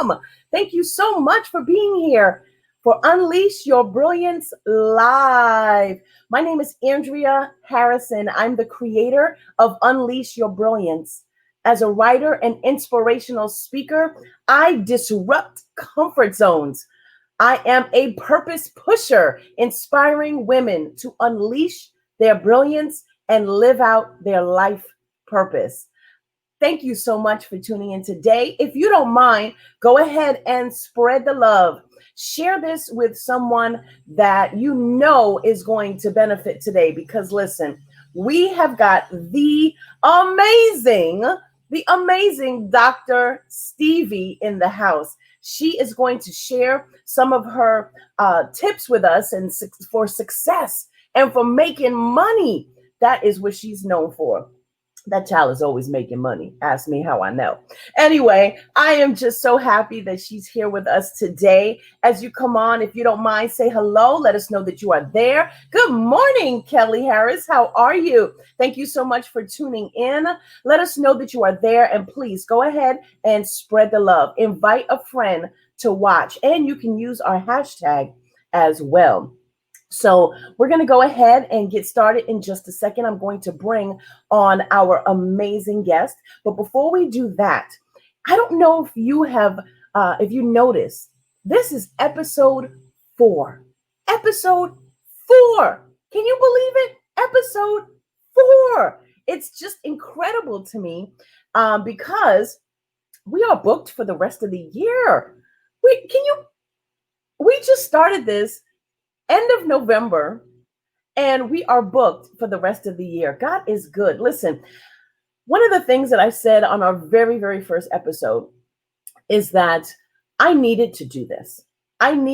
Welcome. Thank you so much for being here for Unleash Your Brilliance Live. My name is Andrea Harrison. I'm the creator of Unleash Your Brilliance. As a writer and inspirational speaker, I disrupt comfort zones. I am a purpose pusher, inspiring women to unleash their brilliance and live out their life purpose. Thank you so much for tuning in today. If you don't mind, go ahead and spread the love. Share this with someone that you know is going to benefit today, because listen, we have got the amazing Dr. Stevie in the house. She is going to share some of her tips with us and for success and for making money. That is what she's known for. That child is always making money. Ask me how I know. Anyway, I am just so happy that she's here with us today. As you come on, if you don't mind, say hello. Let us know that you are there. Good morning, Kelly Harris. How are you? Thank you so much for tuning in. Let us know that you are there. And please go ahead and spread the love. Invite a friend to watch. And you can use our hashtag as well. So we're going to go ahead and get started in just a second. I'm going to bring on our amazing guest. But before we do that, I don't know if you have, if you noticed, this is episode 4. Episode 4. Can you believe it? Episode 4. It's just incredible to me because we are booked for the rest of the year. We just started this end of November, and we are booked for the rest of the year. God is good. Listen, one of the things that I said on our very, very first episode is that I needed to do this. I'm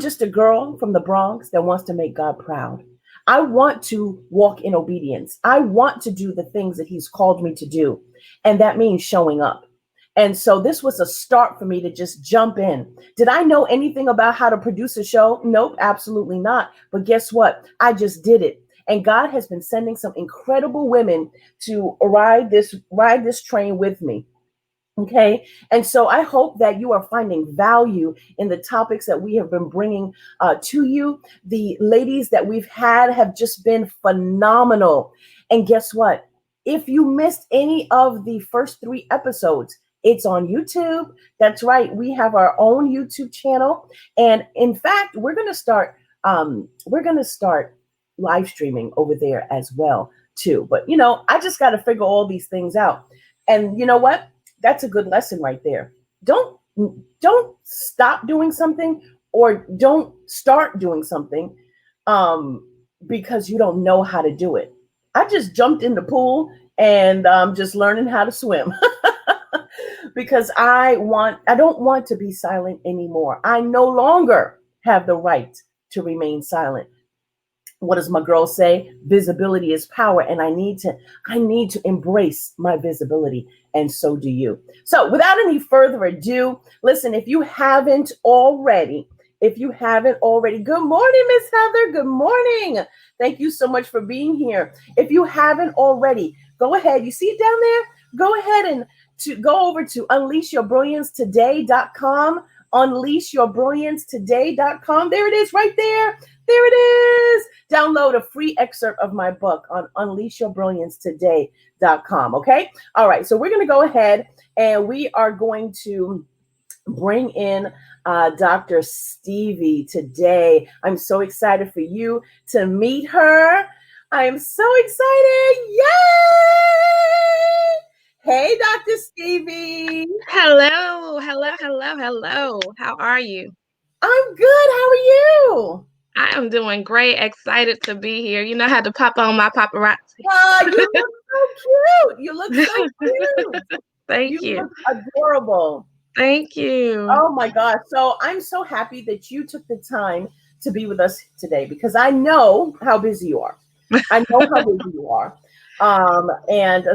just a girl from the Bronx that wants to make God proud. I want to walk in obedience. I want to do the things that he's called me to do. And that means showing up. And so this was a start for me to just jump in. Did I know anything about how to produce a show? Nope, absolutely not. But guess what? I just did it. And God has been sending some incredible women to ride this train with me. Okay. And so I hope that you are finding value in the topics that we have been bringing to you. The ladies that we've had have just been phenomenal. And guess what? If you missed any of the first 3 episodes, it's on YouTube. That's right. We have our own YouTube channel. And in fact, we're going to start live streaming over there as well, too. But, I just got to figure all these things out. And you know what? That's a good lesson right there. Don't stop doing something or don't start doing something because you don't know how to do it. I just jumped in the pool and I'm just learning how to swim. Because I don't want to be silent anymore. I no longer have the right to remain silent. What does my girl say? Visibility is power, and I need to embrace my visibility, and so do you. So without any further ado, listen, if you haven't already, good morning, Miss Heather. Good morning. Thank you so much for being here. If you haven't already, go ahead. You see it down there? Go ahead and go over to unleashyourbrilliancetoday.com, unleashyourbrilliancetoday.com. There it is right there. There it is. Download a free excerpt of my book on unleashyourbrilliancetoday.com. Okay. All right. So we're going to go ahead and we are going to bring in Dr. Stevie today. I'm so excited for you to meet her. I am so excited. Yay! Hey, Dr. Stevie. Hello. How are you? I'm good. How are you? I am doing great. Excited to be here. You know, I had to pop on my paparazzi. You look so cute. You look so cute. Thank you. You look adorable. Thank you. Oh, my gosh. So I'm so happy that you took the time to be with us today because I know how busy you are. And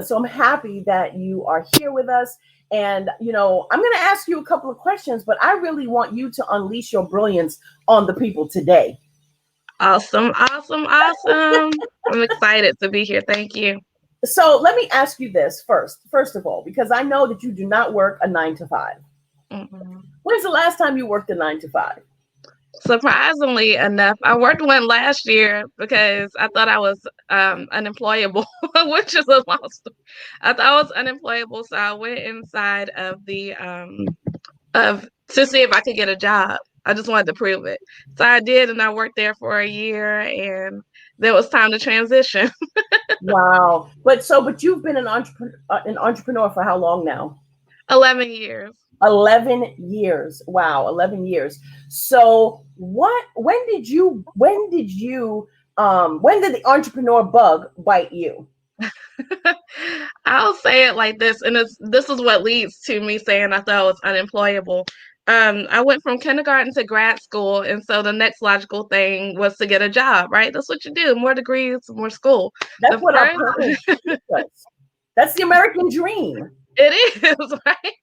so I'm happy that you are here with us. And, I'm going to ask you a couple of questions, but I really want you to unleash your brilliance on the people today. Awesome. I'm excited to be here. Thank you. So let me ask you this first of all, because I know that you do not work a 9 to 5. Mm-mm. When's the last time you worked a 9 to 5? Surprisingly enough, I worked one last year because I thought I was unemployable, which is a long story. I thought I was unemployable, so I went inside of the of to see if I could get a job. I just wanted to prove it. So I did, and I worked there for a year, and then it was time to transition. Wow. But you've been an entrepreneur for how long now? 11 years. 11 years. Wow, 11 years. So when did the entrepreneur bug bite you? I'll say it like this, and this is what leads to me saying I thought I was unemployable. I went from kindergarten to grad school, and so the next logical thing was to get a job, right? That's what you do. More degrees, more school. That's The what our first, parents teach us. That's the American dream. it is, right?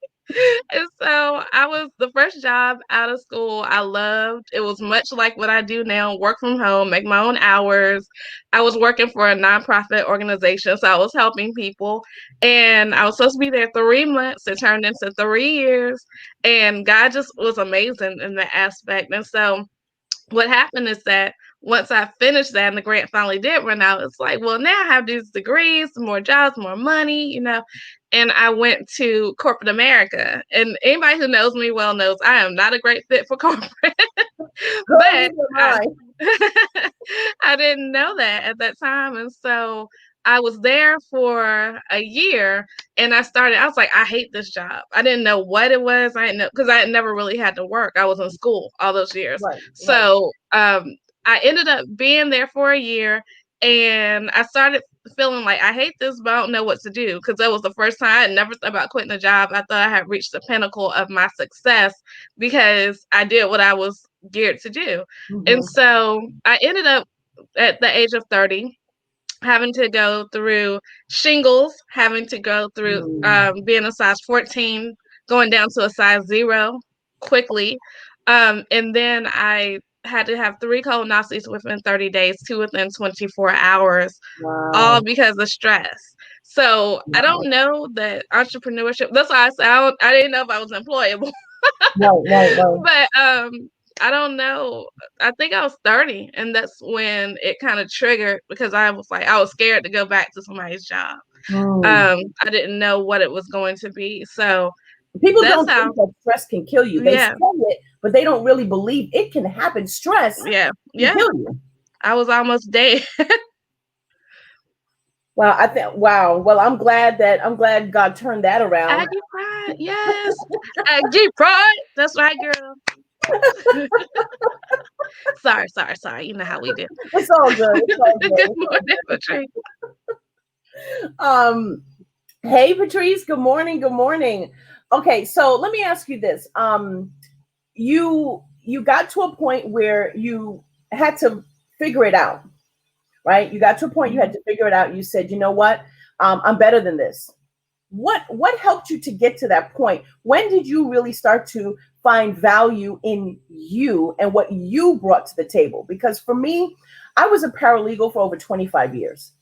And so I was the first job out of school I loved. It was much like what I do now, work from home, make my own hours. I was working for a nonprofit organization, so I was helping people. And I was supposed to be there 3 months. It turned into 3 years. And God just was amazing in that aspect. And so what happened is that once I finished that and the grant finally did run out, it's like, well, now I have these degrees, more jobs, more money, And I went to corporate America. And anybody who knows me well knows I am not a great fit for corporate. Girl, But neither am I I. I didn't know that at that time, and so I was there for a year, and I was like, "I hate this job." I didn't know what it was. I didn't know because I had never really had to work. I was in school all those years. Right, right. So, I ended up being there for a year, and I started feeling like, "I hate this, but I don't know what to do," because that was the first time I had never thought about quitting a job. I thought I had reached the pinnacle of my success because I did what I was geared to do. And Mm-hmm. so I ended up at the age of 30 having to go through shingles, having to go through Mm, being a size 14, going down to a size 0 quickly. And then I had to have 3 colonoscopies within 30 days, 2 within 24 hours, all wow. because of stress. So I Wow. don't know that entrepreneurship. That's why I said I didn't know if I was employable. Right, right, right. But I don't know. I think I was 30, and that's when it kind of triggered because I was scared to go back to somebody's job. Mm. I didn't know what it was going to be. So People that's don't how think that stress can kill you. They say yeah, it, but they don't really believe it can happen. Stress yeah, can yeah. kill you. I was almost dead. Wow, I think wow. Well, I'm glad God turned that around. Aggie Pride, yes. Aggie Pride. That's right, girl. Sorry. You know how we do. It's all good. It's all good. Good It's all morning, Patrice. good. Hey Patrice, good morning. Good morning. Okay, so let me ask you this. You got to a point where you had to figure it out, right? You got to a point you had to figure it out. You said, you know what? I'm better than this. What helped you to get to that point? When did you really start to find value in you and what you brought to the table? Because for me, I was a paralegal for over 25 years.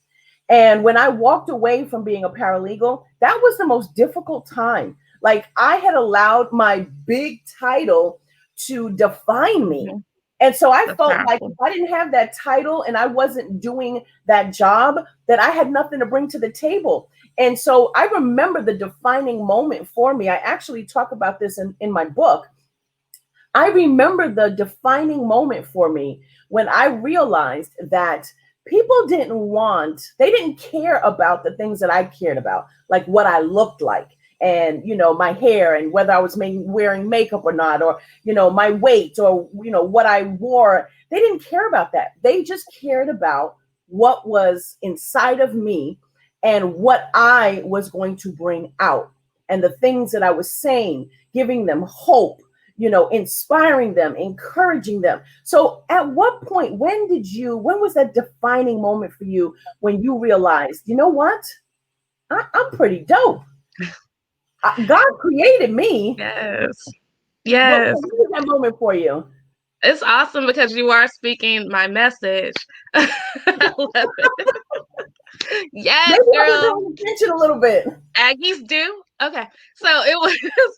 And when I walked away from being a paralegal, that was the most difficult time. Like I had allowed my big title to define me. Mhm. And so I That's felt like powerful. if I didn't have that title and I wasn't doing that job, that I had nothing to bring to the table. And so I remember the defining moment for me. I actually talk about this in my book. I remember the defining moment for me when I realized that they didn't care about the things that I cared about, like what I looked like and, my hair and whether I was wearing makeup or not, or, my weight or, what I wore. They didn't care about that. They just cared about what was inside of me and what I was going to bring out and the things that I was saying, giving them hope, inspiring them, encouraging them. So at what point, when was that defining moment for you when you realized, you know what? I'm pretty dope. God created me. Yes. What Yes. was that moment for you? It's awesome because you are speaking my message. I love it. Yes, Maybe I girl. was paying attention a little bit. Aggies do. Okay, so it was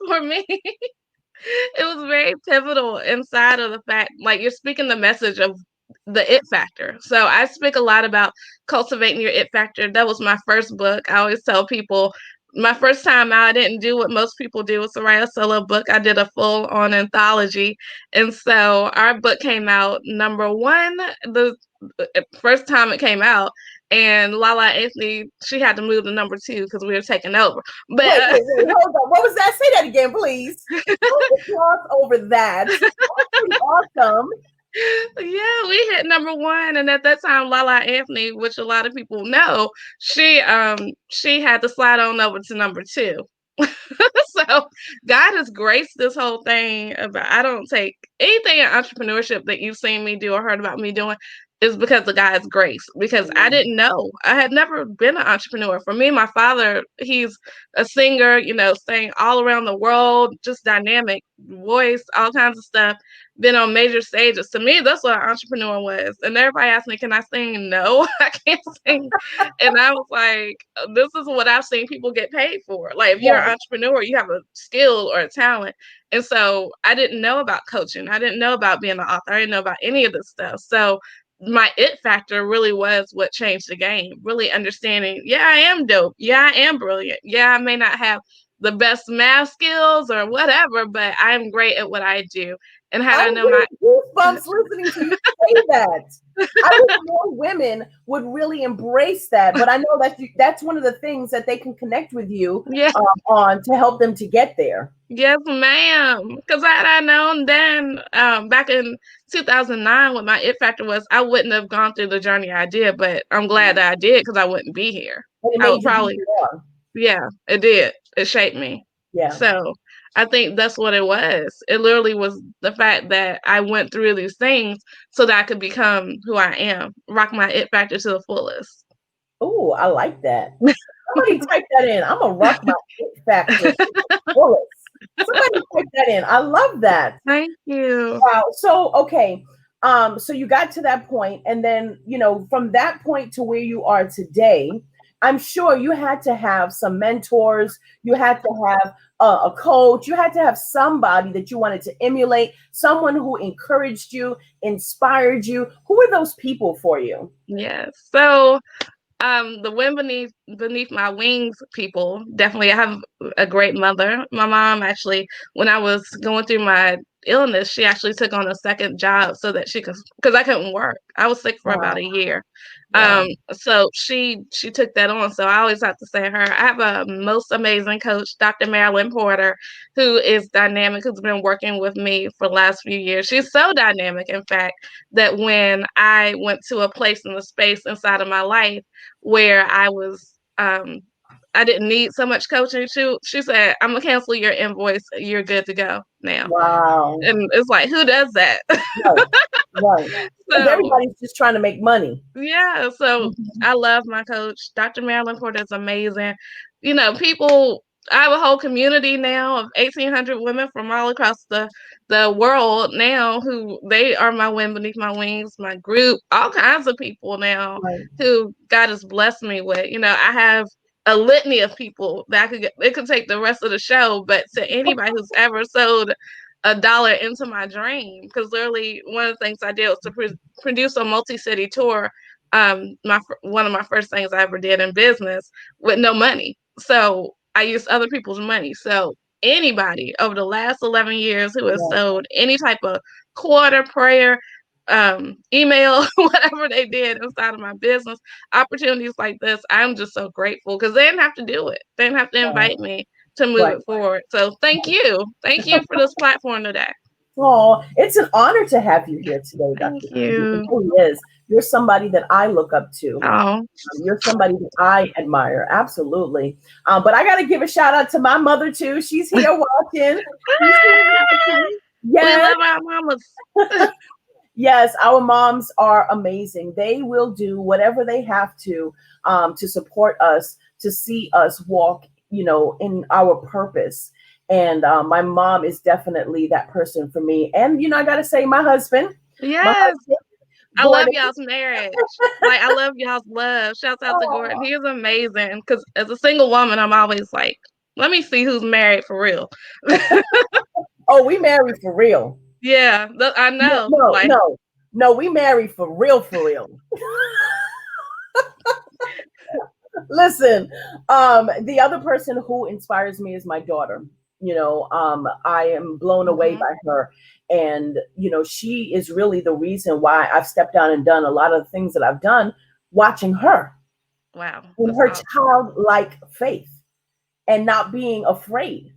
for me. It was very pivotal inside of the fact, like you're speaking the message of the it factor. So I speak a lot about cultivating your it factor. That was my first book. I always tell people my first time out, I didn't do what most people do was to write a solo book. I did a full on anthology. And so our book came out number one, the first time it came out. And Lala Anthony, she had to move to number two because we were taking over. But Wait, hold on. What was that? Say that again, please. Don't gloss over that. That's pretty awesome. yeah, we hit number one, and at that time, Lala Anthony, which a lot of people know, she had to slide on over to number two. So God has graced this whole thing about I don't take anything in entrepreneurship that you've seen me do or heard about me doing is because of God's grace. Because I didn't know. I had never been an entrepreneur. For me, my father, he's a singer, sang all around the world, just dynamic voice, all kinds of stuff, been on major stages. To me, that's what an entrepreneur was. And everybody asked me, can I sing? No, I can't sing. And I was like, this is what I've seen people get paid for. Like, if you're an Right. entrepreneur, you have a skill or a talent. And so I didn't know about coaching. I didn't know about being an author. I didn't know about any of this stuff. So my it factor really was what changed the game. Really understanding, yeah, I am dope. Yeah, I am brilliant. Yeah, I may not have the best math skills or whatever, but I'm great at what I do. And had I I'm known my getting goosebumps listening to you say that. I wish more women would really embrace that, but I know that that's one of the things that they can connect with you yeah, on to help them to get there. yes, ma'am. Because had I known then, back in 2009, what my it factor was, I wouldn't have gone through the journey I did. But I'm glad that I did because I wouldn't be here. And it I would made you who probably, you are. yeah, it did. It shaped me. Yeah. So I think that's what it was. It literally was the fact that I went through these things so that I could become who I am, rock my it factor to the fullest. Oh, I like that. Somebody type that in. I'm gonna rock my it factor to the fullest. Somebody type that in. I love that. Thank you. Wow. So okay. So you got to that point, and then from that point to where you are today, I'm sure you had to have some mentors. You had to have a coach. You had to have somebody that you wanted to emulate, someone who encouraged you, inspired you. Who were those people for you? Yes. So the wind beneath my wings people, definitely. I have a great mother. My mom actually, when I was going through my illness, she actually took on a second job so that she could, because I couldn't work. I was sick for about Wow. a year. Wow. So she took that on. So I always have to say her. I have a most amazing coach, Dr. Marilyn Porter, who is dynamic, who's been working with me for the last few years. She's so dynamic, in fact, that when I went to a place in the space inside of my life where I didn't need so much coaching. She said, I'm gonna cancel your invoice. You're good to go now. Wow. And it's like, who does that? Right. Right. Because So everybody's just trying to make money. yeah, so Mhm. I love my coach. Dr. Marilyn Porter is amazing. People, I have a whole community now of 1,800 women from all across the world now who they are my wind beneath my wings, my group, all kinds of people now Right. who God has blessed me with. I have a litany of people that it could take the rest of the show, but to anybody who's ever sold $1 into my dream, because literally one of the things I did was to produce a multi-city tour. One of my first things I ever did in business with no money. So I used other people's money. So anybody over the last 11 years who has Right. sold any type of quarter, prayer, email, whatever they did inside of my business, opportunities like this, I'm just so grateful because they didn't have to do it. They didn't have to Right. invite me to move Right. it forward. So thank you. Thank you for this platform today. Oh, it's an honor to have you here today, Thank Dr. Stevie. It you. really is. You're somebody that I look up to. Oh, You're somebody that I admire. Absolutely. But I got to give a shout out to my mother, too. She's here watching. She's here watching. we Yes. love our mamas. Yes, our moms are amazing. They will do whatever they have to support us, to see us walk, in our purpose. And my mom is definitely that person for me. And I got to say, my husband, Yes. I love Gordon. y'all's marriage. Like, I love y'all's love. Shouts out to Gordon. Oh, He is amazing. Because as a single woman, I'm always like, let me see who's married for real. oh, we married for real. Yeah, I No, know. no, Like, no, no, we married for real, for real. Listen, the other person who inspires me is my daughter. I am blown away mhm. by her. And, she is really the reason why I've stepped down and done a lot of the things that I've done, watching her Wow, in that's her awesome. childlike faith and not being afraid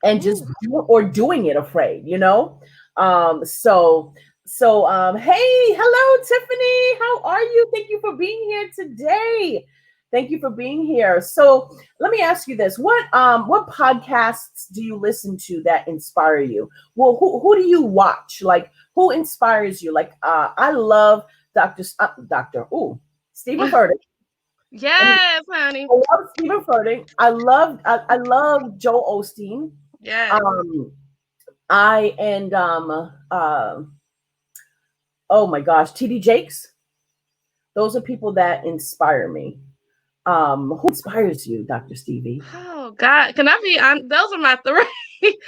and just Ooh. doing it afraid. So hey, hello Tiffany, how are you? Thank you for being here today. Thank you for being here. So let me ask you this: what podcasts do you listen to that inspire you? Well, who do you watch? Like, who inspires you? Like, I love Dr. Stephen Furtick. Yes, honey. I love Stephen Furtick. I love Joel Osteen. Yes. Um, I and oh my gosh, TD Jakes. Those are people that inspire me. Who inspires you, Dr. Stevie? Oh God, can I be on? Those are my three.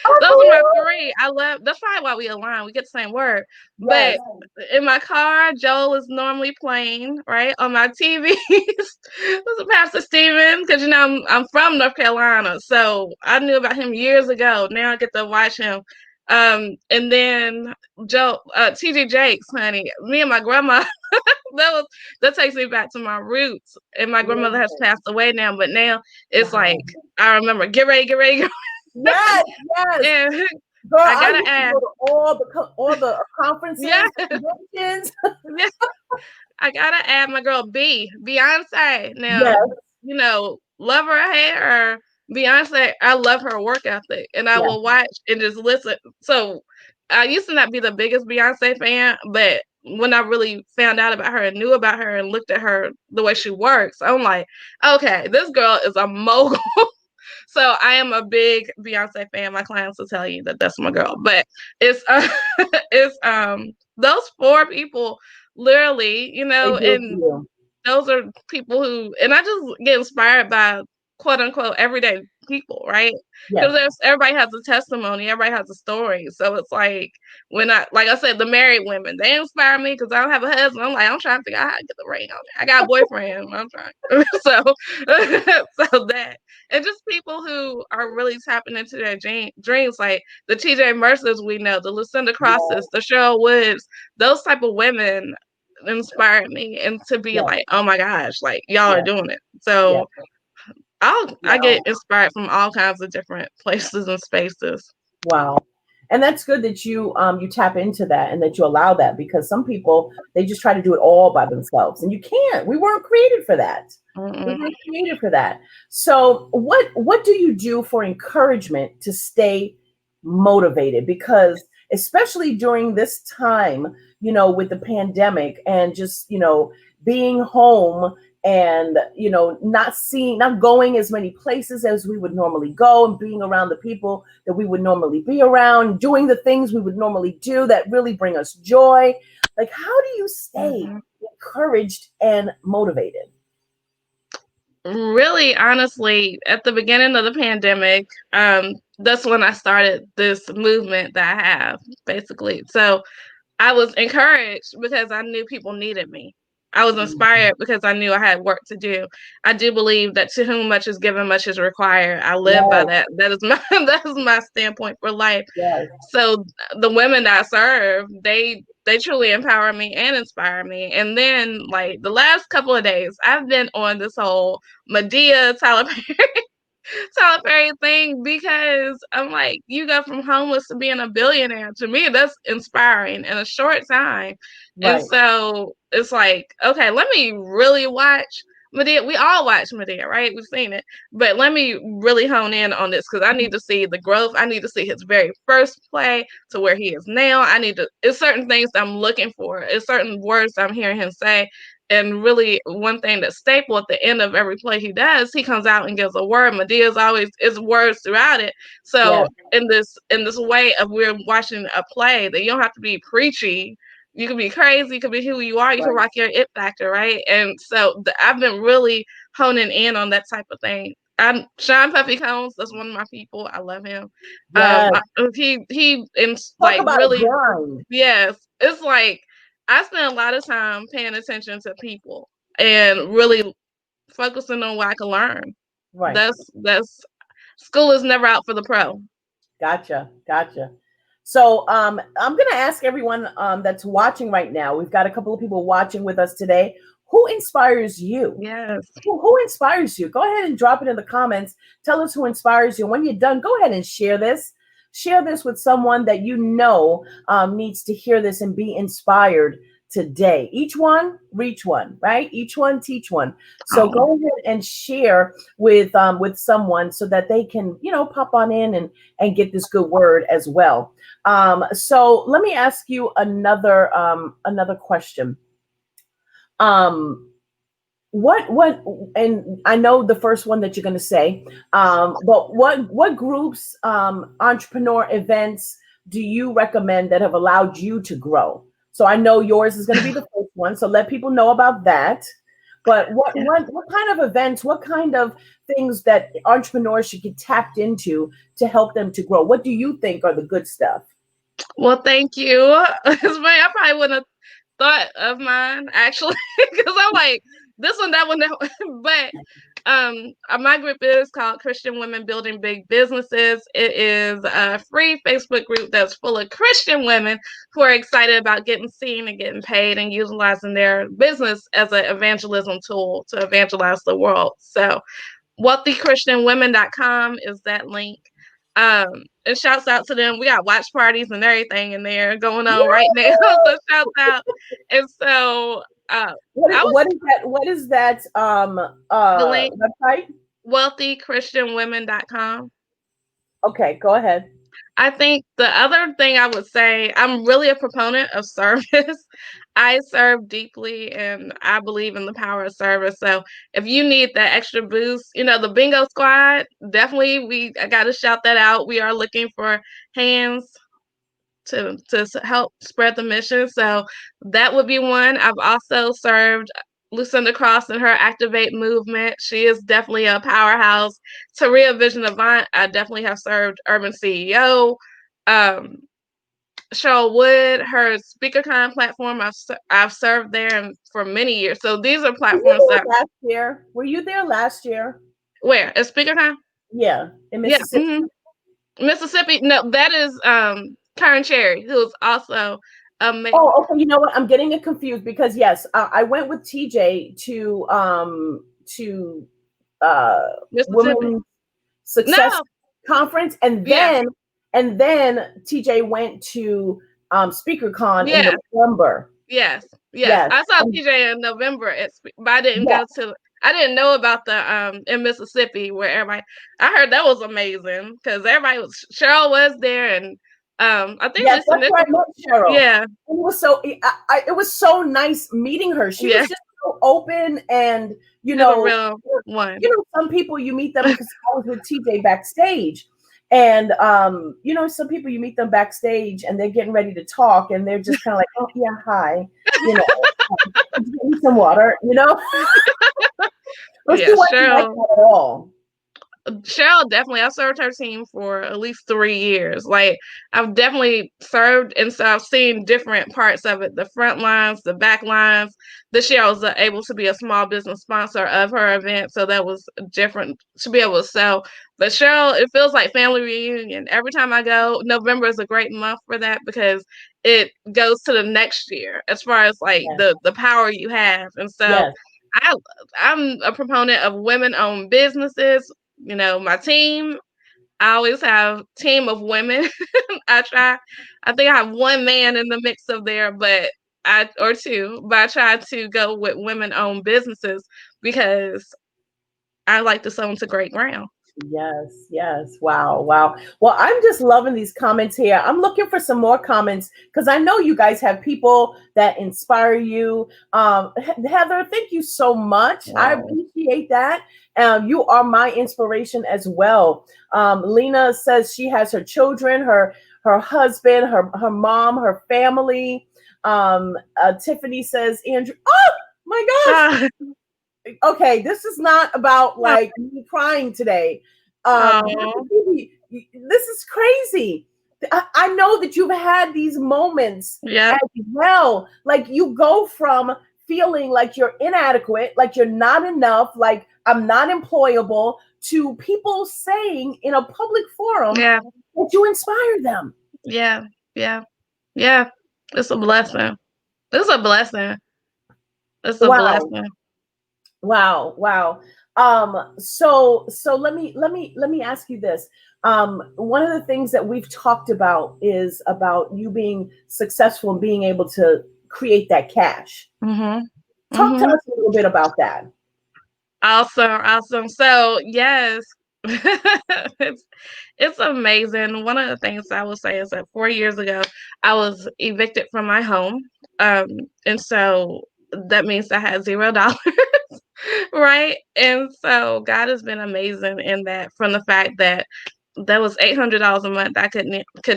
Oh, Those are my for three. I love. That's probably why we align. We get the same word. real? Yes, But in my car, Joel is normally playing right on my TV. This is Pastor Stevens, because I'm from North Carolina, so I knew about him years ago. Now I get to watch him. And then Joe, TJ Jakes, honey. Me and my grandma that was that takes me back to my roots. And my grandmother has passed away now, but now it's like wow. I remember get ready, get ready, get Yes, ready. yes. And Girl, I I gotta used to go ask, to all the yeah, conferences, conventions. yeah, I gotta add my girl Beyonce. Now, Yes, love her or hate her, Beyonce, I love her work ethic, and I yes, will watch and just listen. So I used to not be the biggest Beyonce fan, but when I really found out about her and knew about her and looked at her the way she works, I'm like, okay, this girl is a mogul. So I am a big Beyonce fan. My clients will tell you that that's my girl. But it's it's those four people literally, they do it for and you. those are people who, and I just get inspired by quote unquote everyday people, right? Yes, Because there's everybody has a testimony, everybody has a story. So it's like when like I said, the married women, they inspire me because I don't have a husband. I'm like, I'm trying to figure out how to get the ring on it. I got a boyfriend. I'm trying. So, so that, and just people who are really tapping into their dreams, like the TJ Mercers we know, the Lucinda yes, Crosses, the Cheryl Woods, those type of women inspired me and to be yes, like, oh my gosh, like y'all are yes, doing it. yes. So I get Wow. inspired from all kinds of different places and spaces. Wow. And that's good that you tap into that and that you allow that, because some people, they just try to do it all by themselves, and you can't. We weren't created for that. We Mm-mm. weren't created for that. So what do you do for encouragement to stay motivated? Because especially during this time, with the pandemic and just, being home and, not going as many places as we would normally go, and being around the people that we would normally be around, doing the things we would normally do that really bring us joy. Like, how do you stay Mhm. encouraged and motivated? Really, honestly, at the beginning of the pandemic, that's when I started this movement that I have, basically. So I was encouraged because I knew people needed me. I was inspired because I knew I had work to do. I do believe that to whom much is given, much is required. I live by Yes, that. That is my that is my standpoint for life. yes, So the women that I serve, they truly empower me and inspire me. And then like the last couple of days, I've been on this whole Medea Tyler Tyler Perry thing because I'm like, you go from homeless to being a billionaire. To me, that's inspiring in a short time. And right. so it's like, okay, let me really watch Medea. We all watch Medea, right? We've seen it. But let me really hone in on this because I need to see the growth. I need to see his very first play to where he is now. It's certain things I'm looking for. It's certain words I'm hearing him say. And really, one thing that's staple at the end of every play he does, he comes out and gives a word. Medea's always is words throughout it. So Yes, in this way of we're watching a play that you don't have to be preachy. You can be crazy, you can be who you are, you can Right. rock your it factor, right? And so I've been really honing in on that type of thing. I'm Sean Puffy Combs. That's one of my people. I love him. Yes. He and Talk like about a really, grind. yes. It's like I spend a lot of time paying attention to people and really focusing on what I can learn. Right. That's school is never out for the pro. Gotcha. Gotcha. So I'm going to ask everyone that's watching right now. We've got a couple of people watching with us today. Who inspires you? Yes. Who inspires you? Go ahead and drop it in the comments. Tell us who inspires you. When you're done, go ahead and share this. Share this with someone that you know needs to hear this and be inspired today. Each one, reach one, right? Each one, teach one. So Oh, go ahead and share with someone so that they can, pop on in and get this good word as well. So let me ask you another question. Um, what and I know the first one that you're going to say, but what groups, entrepreneur events do you recommend that have allowed you to grow? So I know yours is going to be the first one, so let people know about that. But what yeah. what kind of events, what kind of things that entrepreneurs should get tapped into to help them to grow? What do you think are the good stuff? Well, thank you. 'Cause, man, I probably wouldn't have thought of mine actually, because I'm like this one, that one, that one. But my group is called Christian Women Building Big Businesses. It is a free Facebook group that's full of Christian women who are excited about getting seen and getting paid and utilizing their business as an evangelism tool to evangelize the world. So wealthychristianwomen.com is that link. And shouts out to them. We got watch parties and everything in there going on right now. So shouts out. And so I was What is that the link website? wealthychristianwomen.com. Okay, go ahead. I think the other thing I would say, I'm really a proponent of service. I serve deeply and I believe in the power of service. So if you need that extra boost, the bingo squad, definitely I gotta shout that out. We are looking for hands to help spread the mission. So that would be one. I've also served Lucinda Cross and her Activate movement. She is definitely a powerhouse. Taria Vision Avant, I definitely have served Urban CEO. Um, Cheryl Wood, her SpeakerCon platform, I've served there and for many years. So these are Were you platforms that there last year? Were you there last year? where at SpeakerCon? Yeah, in Yeah, Mississippi. Mississippi. No, that is Karen Cherry, who's also Oh, okay. You know what? I'm getting it confused because yes, I went with TJ to uh Mississippi. Women's Success No, Conference, and yeah. then TJ went to SpeakerCon in Yeah, November. yes, yes. Yes, I saw and TJ in November, but I didn't yeah, go to. I didn't know about the in Mississippi where everybody. I heard that was amazing because everybody was. Cheryl was there, and I think yes, Lisa that's where I Nichols. met Cheryl. Yeah, It was so nice meeting her. She was yeah. just so open, and She's a real one. some people you meet them because I was with TJ backstage, and some people you meet them backstage and they're getting ready to talk, and they're just kind of like, oh yeah, hi, you know, "Could you get me some water, but she Yeah, wasn't like Cheryl. that at all. Cheryl definitely. I served her team for at least 3 years. Like I've definitely served, and so I've seen different parts of it: the front lines, the back lines. This year, I was able to be a small business sponsor of her event, so that was different to be able to sell. But Cheryl, it feels like family reunion every time I go. November is a great month for that because it goes to the next year as far as like Yes, the power you have, and so. yes, I, I'm a proponent of women-owned businesses. My team, I always have team of women. I think I have one man in the mix of there, or two, but I try to go with women-owned businesses because I like to sow into great ground. yes, yes. Wow, wow. Well, I'm just loving these comments here. I'm looking for some more comments because I know you guys have people that inspire you. Heather, thank you so much. I Wow. appreciate that. You are my inspiration as well. Lena says she has her children, her husband, her mom, her family. Tiffany says, Andrew, oh my gosh. Okay, this is not about like me crying today. This is crazy. I know that you've had these moments as well. Like you go from feeling like you're inadequate, like you're not enough, like I'm not employable, to people saying in a public forum that you inspire them. Yeah. It's a blessing. It's a blessing. It's a blessing. Wow. So let me ask you this. One of the things that we've talked about is about you being successful and being able to create that cash. Talk to us a little bit about that. Awesome. So yes, it's amazing. One of the things I will say is that 4 years ago, I was evicted from my home. And so that means I had $0. Right. And so God has been amazing in that, from the fact that that was $800 a month I could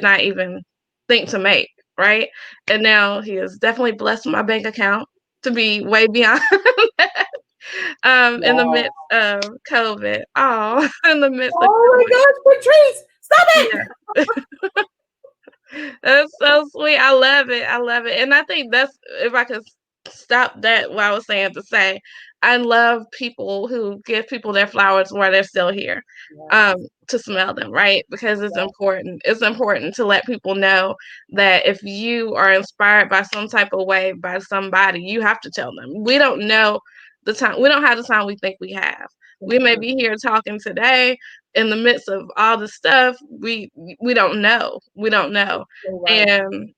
not even think to make. Right. And now He has definitely blessed my bank account to be way beyond that. In the midst of COVID. In the midst of COVID. My gosh, Patrice, stop it. Yeah. That's so sweet. I love it. And I think that's, if I could stop that, what I was saying to say, I love people who give people their flowers while they're still here, to smell them, right? Because it's important. It's important to let people know that if you are inspired by some type of way by somebody, you have to tell them. We don't know the time. We don't have the time we think we have. We may be here talking today in the midst of all the stuff. We don't know. And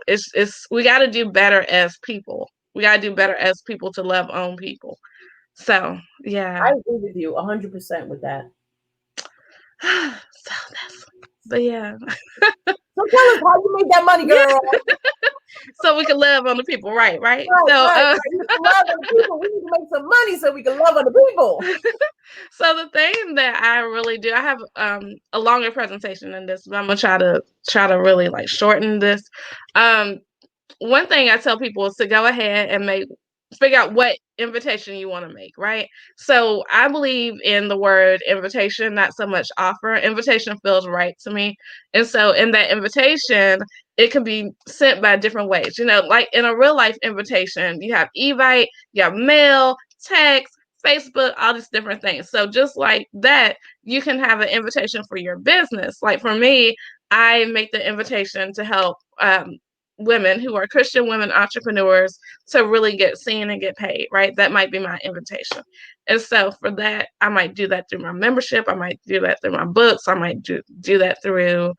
it's we got to do better as people. We got to do better as people to love on people. So yeah, I agree with you 100% with that. But yeah. So tell us how you made that money, girl. So we can love on the people, right? Right. We need to love on the people. We need to make some money so we can love on the people. So the thing that I really do, I have a longer presentation than this, but I'm gonna try to really like shorten this. One thing I tell people is to go ahead and figure out what invitation you want to make, right? So I believe in the word invitation, not so much offer. Invitation feels right to me. And so in that invitation, it can be sent by different ways. Like in a real life invitation, you have Evite, you have mail, text, Facebook, all these different things. So just like that, you can have an invitation for your business. Like for me, I make the invitation to help women who are Christian women entrepreneurs to really get seen and get paid, right? That might be my invitation. And so for that, I might do that through my membership. I might do that through my books. I might do that through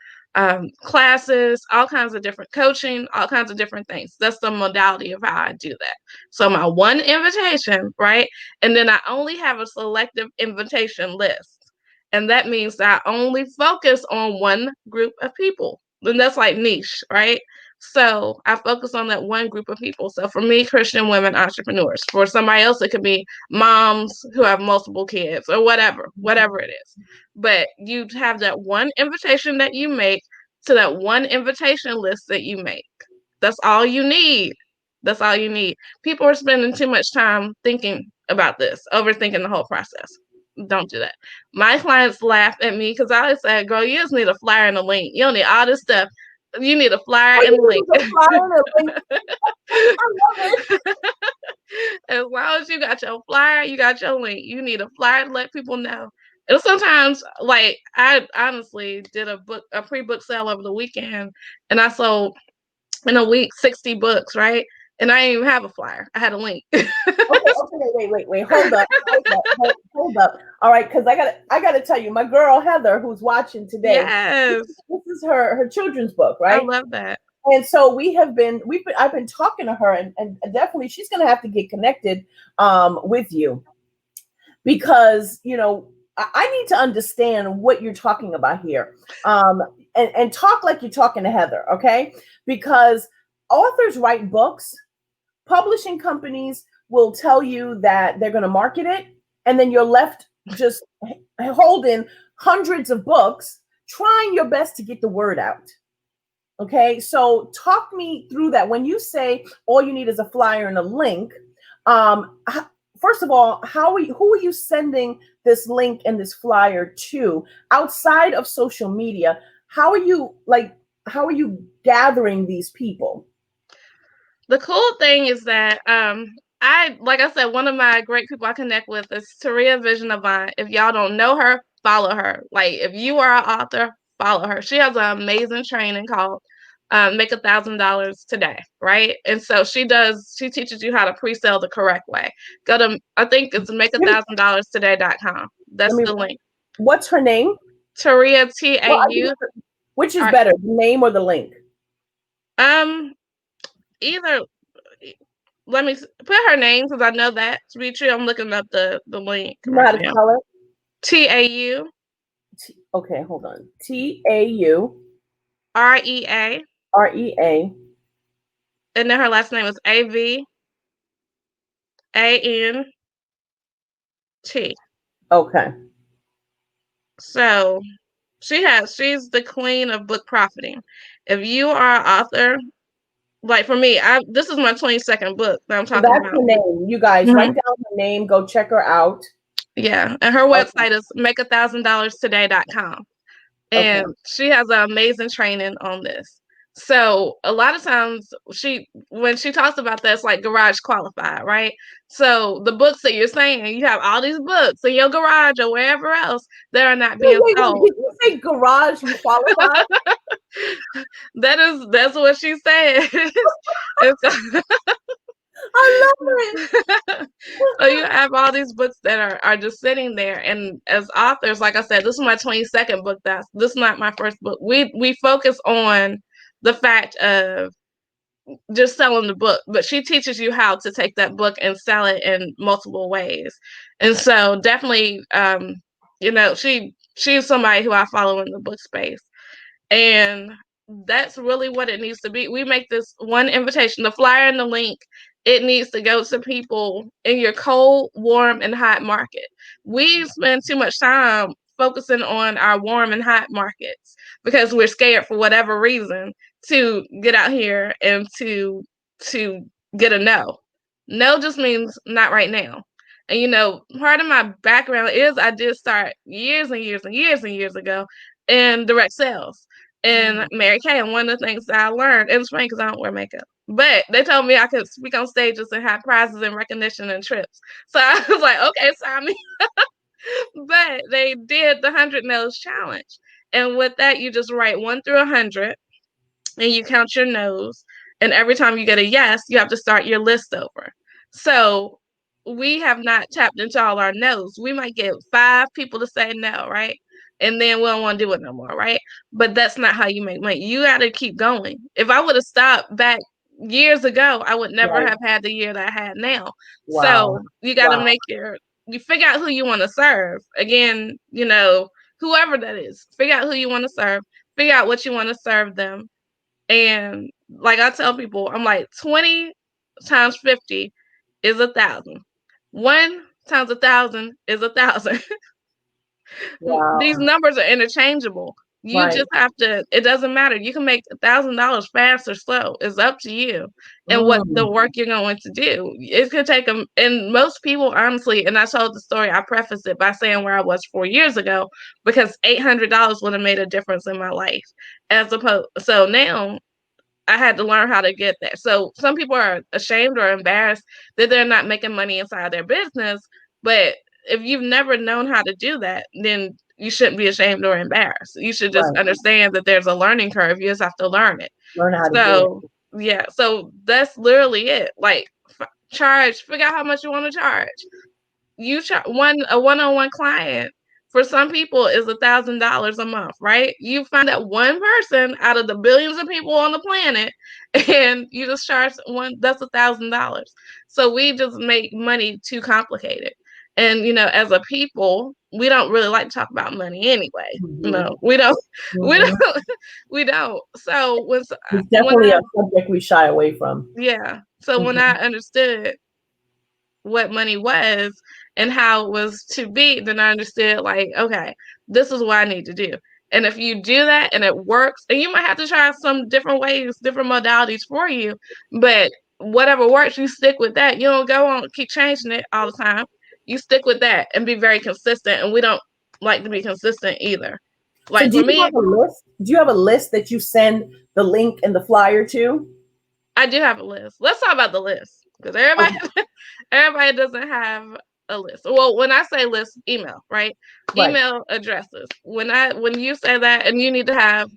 classes, all kinds of different coaching, all kinds of different things. That's the modality of how I do that. So my one invitation, right? And then I only have a selective invitation list. And that means that I only focus on one group of people. Then that's like niche, right? So I focus on that one group of people. So for me, Christian women entrepreneurs. For somebody else, it could be moms who have multiple kids or whatever it is. But you have that one invitation that you make to that one invitation list that you make. That's all you need. People are spending too much time thinking about this, overthinking the whole process. Don't do that. My clients laugh at me because I always say, girl, you just need a flyer and a link. You don't need all this stuff. You need a flyer and a link. I love it. As long as you got your flyer, you got your link. You need a flyer to let people know. And sometimes, like, I honestly did a pre-book sale over the weekend, and I sold in a week 60 books, right? And I didn't even have a flyer. I had a link. Okay, wait. Hold up. All right, because I gotta tell you, my girl Heather, who's watching today, yes, this is her children's book, right? I love that. And so I've been talking to her, and definitely she's gonna have to get connected with you, because I need to understand what you're talking about here, and talk like you're talking to Heather, okay? Because authors write books, publishing companies will tell you that they're going to market it, and then you're left just holding hundreds of books, trying your best to get the word out. Okay, so talk me through that. When you say all you need is a flyer and a link, first of all, who are you sending this link and this flyer to outside of social media? How are you like? How are you gathering these people? The cool thing is that like I said, one of my great people I connect with is Taria Vision Avant. If y'all don't know her, follow her. Like if you are an author, follow her. She has an amazing training called Make $1,000 Today, right? And so she teaches you how to pre-sale the correct way. Go to, I think it's makeathousanddollarstoday.com. Let That's me. the link. What's her name? Taria Well, TAU. which is Or, better, the name or the link? um either let me put her name because I know that to be true. I'm looking up the link You know right how to now. spell it? TAU Okay, hold on. TAU REA, REA. and then her last name is AVANT. Okay. So she's the queen of book profiting. If you are an author, like for me, this is my 22nd book that I'm So talking that's about. her name. You guys write Mhm. down her name. Go check her out. Yeah, and her Okay. website is makeathousanddollarstoday.com. Okay. And she has an amazing training on this. So a lot of times when she talks about that, it's like garage qualified, right? So the books that you're saying, you have all these books in your garage or wherever else that are not Wait, being wait, wait. sold. Did you say garage qualified? That's what she said. And so, I love it. so you have all these books that are just sitting there, and as authors, like I said, this is my 22nd book. This is not my first book. We focus on the fact of just selling the book, but she teaches you how to take that book and sell it in multiple ways. And so definitely, she's somebody who I follow in the book space. And that's really what it needs to be. We make this one invitation, the flyer and the link. It needs to go to people in your cold, warm, and hot market. We spend too much time focusing on our warm and hot markets because we're scared for whatever reason to get out here and to get a no. No just means not right now. And part of my background is I did start years and years and years and years ago in direct sales and Mary Kay. And one of the things that I learned, and it's funny because I don't wear makeup, but they told me I could speak on stages and have prizes and recognition and trips. So I was like, okay, sign me. But they did the 100 No's challenge. And with that, you just write 1 through 100 and you count your no's. And every time you get a yes, you have to start your list over. So we have not tapped into all our no's. We might get 5 people to say no, right? And then we don't want to do it no more, right? But that's not how you make money. You got to keep going. If I would have stopped back years ago, I would never Right. have had the year that I had now. Wow. So you got to Wow. you figure out who you want to serve. Again, whoever that is, figure out who you want to serve, figure out what you want to serve them, and like I tell people, I'm like 20 times 50 is 1,000. 1 times 1,000 is 1,000. These Wow. numbers are interchangeable. You Right. just have to, it doesn't matter. You can make $1,000 fast or slow. It's up to you and what the Mm. work you're going to do. It could take them, and most people, honestly, and I told the story, I prefaced it by saying where I was 4 years ago, because $800 would have made a difference in my life. So now I had to learn how to get there. So some people are ashamed or embarrassed that they're not making money inside their business. But if you've never known how to do that, then you shouldn't be ashamed or embarrassed. You should just Right. understand that there's a learning curve. You just have to learn it. Learn how to do So it. yeah, so that's literally it. Like figure out how much you want to charge. A one-on-one client for some people is $1,000 a month, right? You find that one person out of the billions of people on the planet, and you just charge one. That's $1,000. So we just make money too complicated, and as a people, we don't really like to talk about money anyway. Hmm. We don't, we Hmm. don't, we don't. So It's when definitely I a subject we shy away from. yeah, so when I Hmm. understood what money was and how it was to be, then I understood, like, okay, this is what I need to do. And if you do that and it works, and you might have to try some different ways, different modalities for you, but whatever works, you stick with that. You don't go on keep changing it all the time. You stick with that and be very consistent. And we don't like to be consistent either. So Like do for you me, have a list? Do you have a list that you send the link and the flyer to? I do have a list. Let's talk about the list because everybody Okay, everybody doesn't have a list. Well, when I say list, email, right? right. Email addresses. When you say that, and you need to have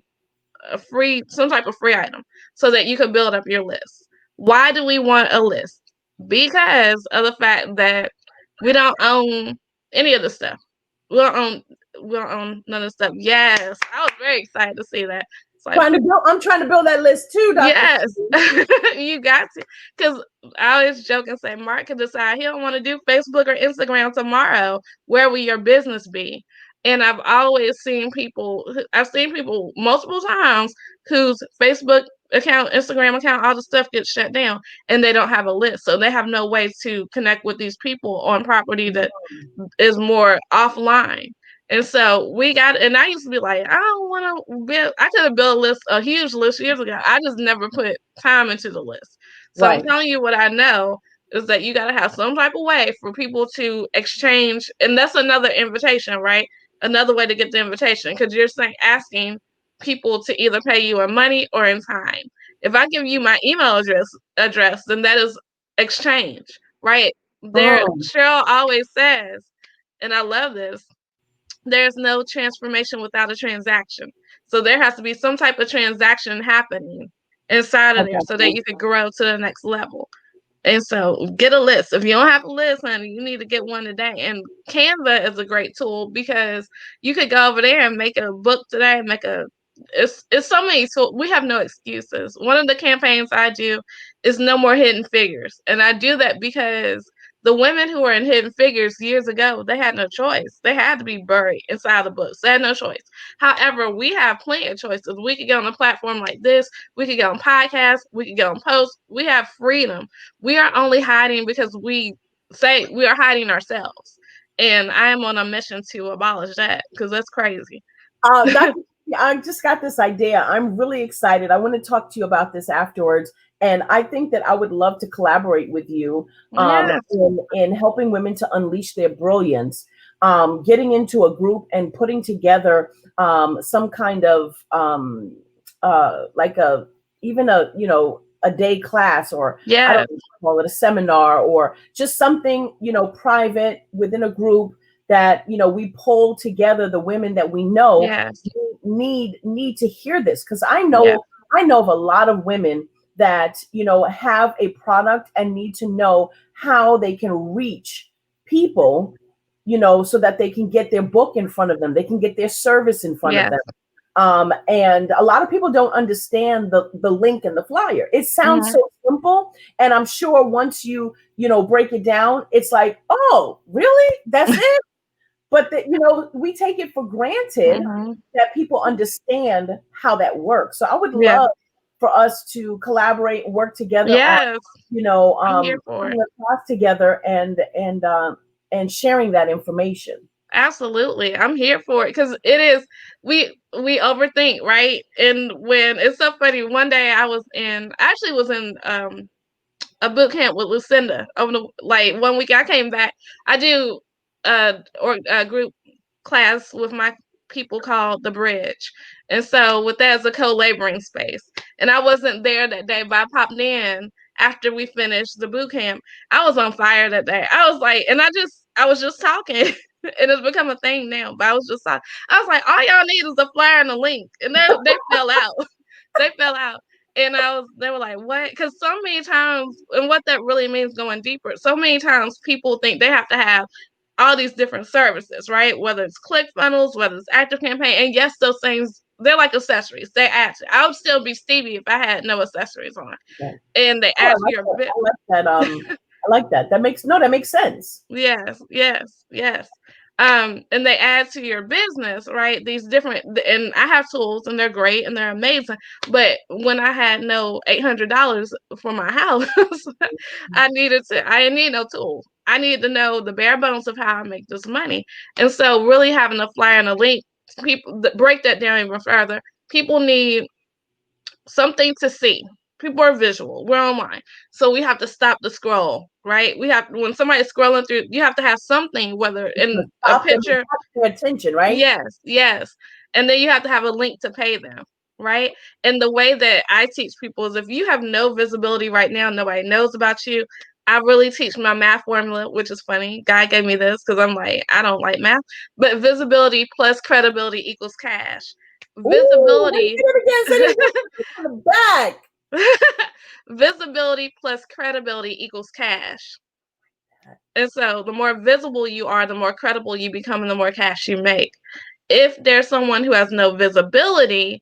some type of free item so that you can build up your list. Why do we want a list? Because of the fact that we don't own any of the stuff. We don't own we don't own none of the stuff. Yes. I was very excited to see that. It's like I'm trying to build that list too, Dr. yes, Steve. you got to. Because I always joke and say Mark can decide he don't want to do Facebook or Instagram tomorrow. Where will your business be? And I've seen people multiple times whose Facebook account, Instagram account, all the stuff gets shut down and they don't have a list. So they have no way to connect with these people on property that is more offline. And so and I used to be like, I don't want to build, I could have built a huge list years ago. I just never put time into the list. So I'm Right. telling you what I know is that you got to have some type of way for people to exchange. And that's another invitation, right? Another way to get the invitation because you're asking people to either pay you in money or in time. If I give you my email address, then that is exchange, right? Um, Cheryl always says, and I love this, there's no transformation without a transaction. So there has to be some type of transaction happening inside I of there got so that you. you can grow to the next level. And so get a list. If you don't have a list, honey, you need to get one today. And Canva is a great tool because you could go over there and make a book today, it's so many tools. We have no excuses. One of the campaigns I do is no more hidden figures. And I do that because the women who were in hidden figures years ago, they had no choice. They had to be buried inside the books. They had no choice. However, we have plenty of choices. We could get on a platform like this. We could get on podcasts. We could get on posts. We have freedom. We are only hiding because we say we are hiding ourselves. And I am on a mission to abolish that because that's crazy. Dr. I just got this idea. I'm really excited. I want to talk to you about this afterwards. And I think that I would love to collaborate with you Yes. in helping women to unleash their brilliance, getting into a group and putting together some kind of like even a day class, or I don't Yes. know, call it a seminar, or just something, private within a group that, we pull together the women that we know Yes. need to hear this, because I Yes. know of a lot of women that have a product and need to know how they can reach people, so that they can get their book in front of them, they can get their service in front of Yes. them. And a lot of people don't understand the link and the flyer. It sounds Mhm. so simple, and I'm sure once break it down, it's like, oh, really? That's it? But we take it for granted Mhm. that people understand how that works. So I would Yeah. love for us to collaborate and work together on, Yes. I'm here for it. putting a class together and sharing that information. Absolutely. I'm here for it because it is we overthink, right? And when it's so funny, one day I actually was in a boot camp with Lucinda over the like 1 week. I came back. I do or a group class with my people called the Bridge, and so with that is a co-laboring space. And I wasn't there that day, but I popped in after we finished the boot camp. I was on fire that day. I was like, and I was just talking. And it's become a thing now. But I was just like, I was like, all y'all need is a flyer and a link, and they fell out. They fell out. And they were like, what? Because so many times, and what that really means going deeper, so many times people think they have to have all these different services, right? Whether it's ClickFunnels, whether it's Active Campaign. And yes, those things, they're like accessories. They add to, I would still be Stevie if I had no accessories on. Yeah. And they Oh, add to your bit. I like that. I like that. That makes sense. Yes, yes, yes. And they add to your business, right? These different, and I have tools, and they're great and they're amazing. But when I had no $800 for my house, I need no tools. I need to know the bare bones of how I make this money. And so, really having a flyer and a link. people break that down even further. People need something to see. People are visual. We're online. So we have to stop the scroll, right? We have, when somebody's scrolling through, you have to have something, whether in a Stop them and picture. catch their attention, right? Yes, yes. And then you have to have a link to pay them, right? And the way that I teach people is, if you have no visibility right now, nobody knows about you. I really teach my math formula, which is funny. Guy gave me this because I'm like, I don't like math. But visibility plus credibility equals cash. Ooh, let me Visibility. get it again. Say it again. On the back. Visibility plus credibility equals cash. And so the more visible you are, the more credible you become, and the more cash you make. If there's someone who has no visibility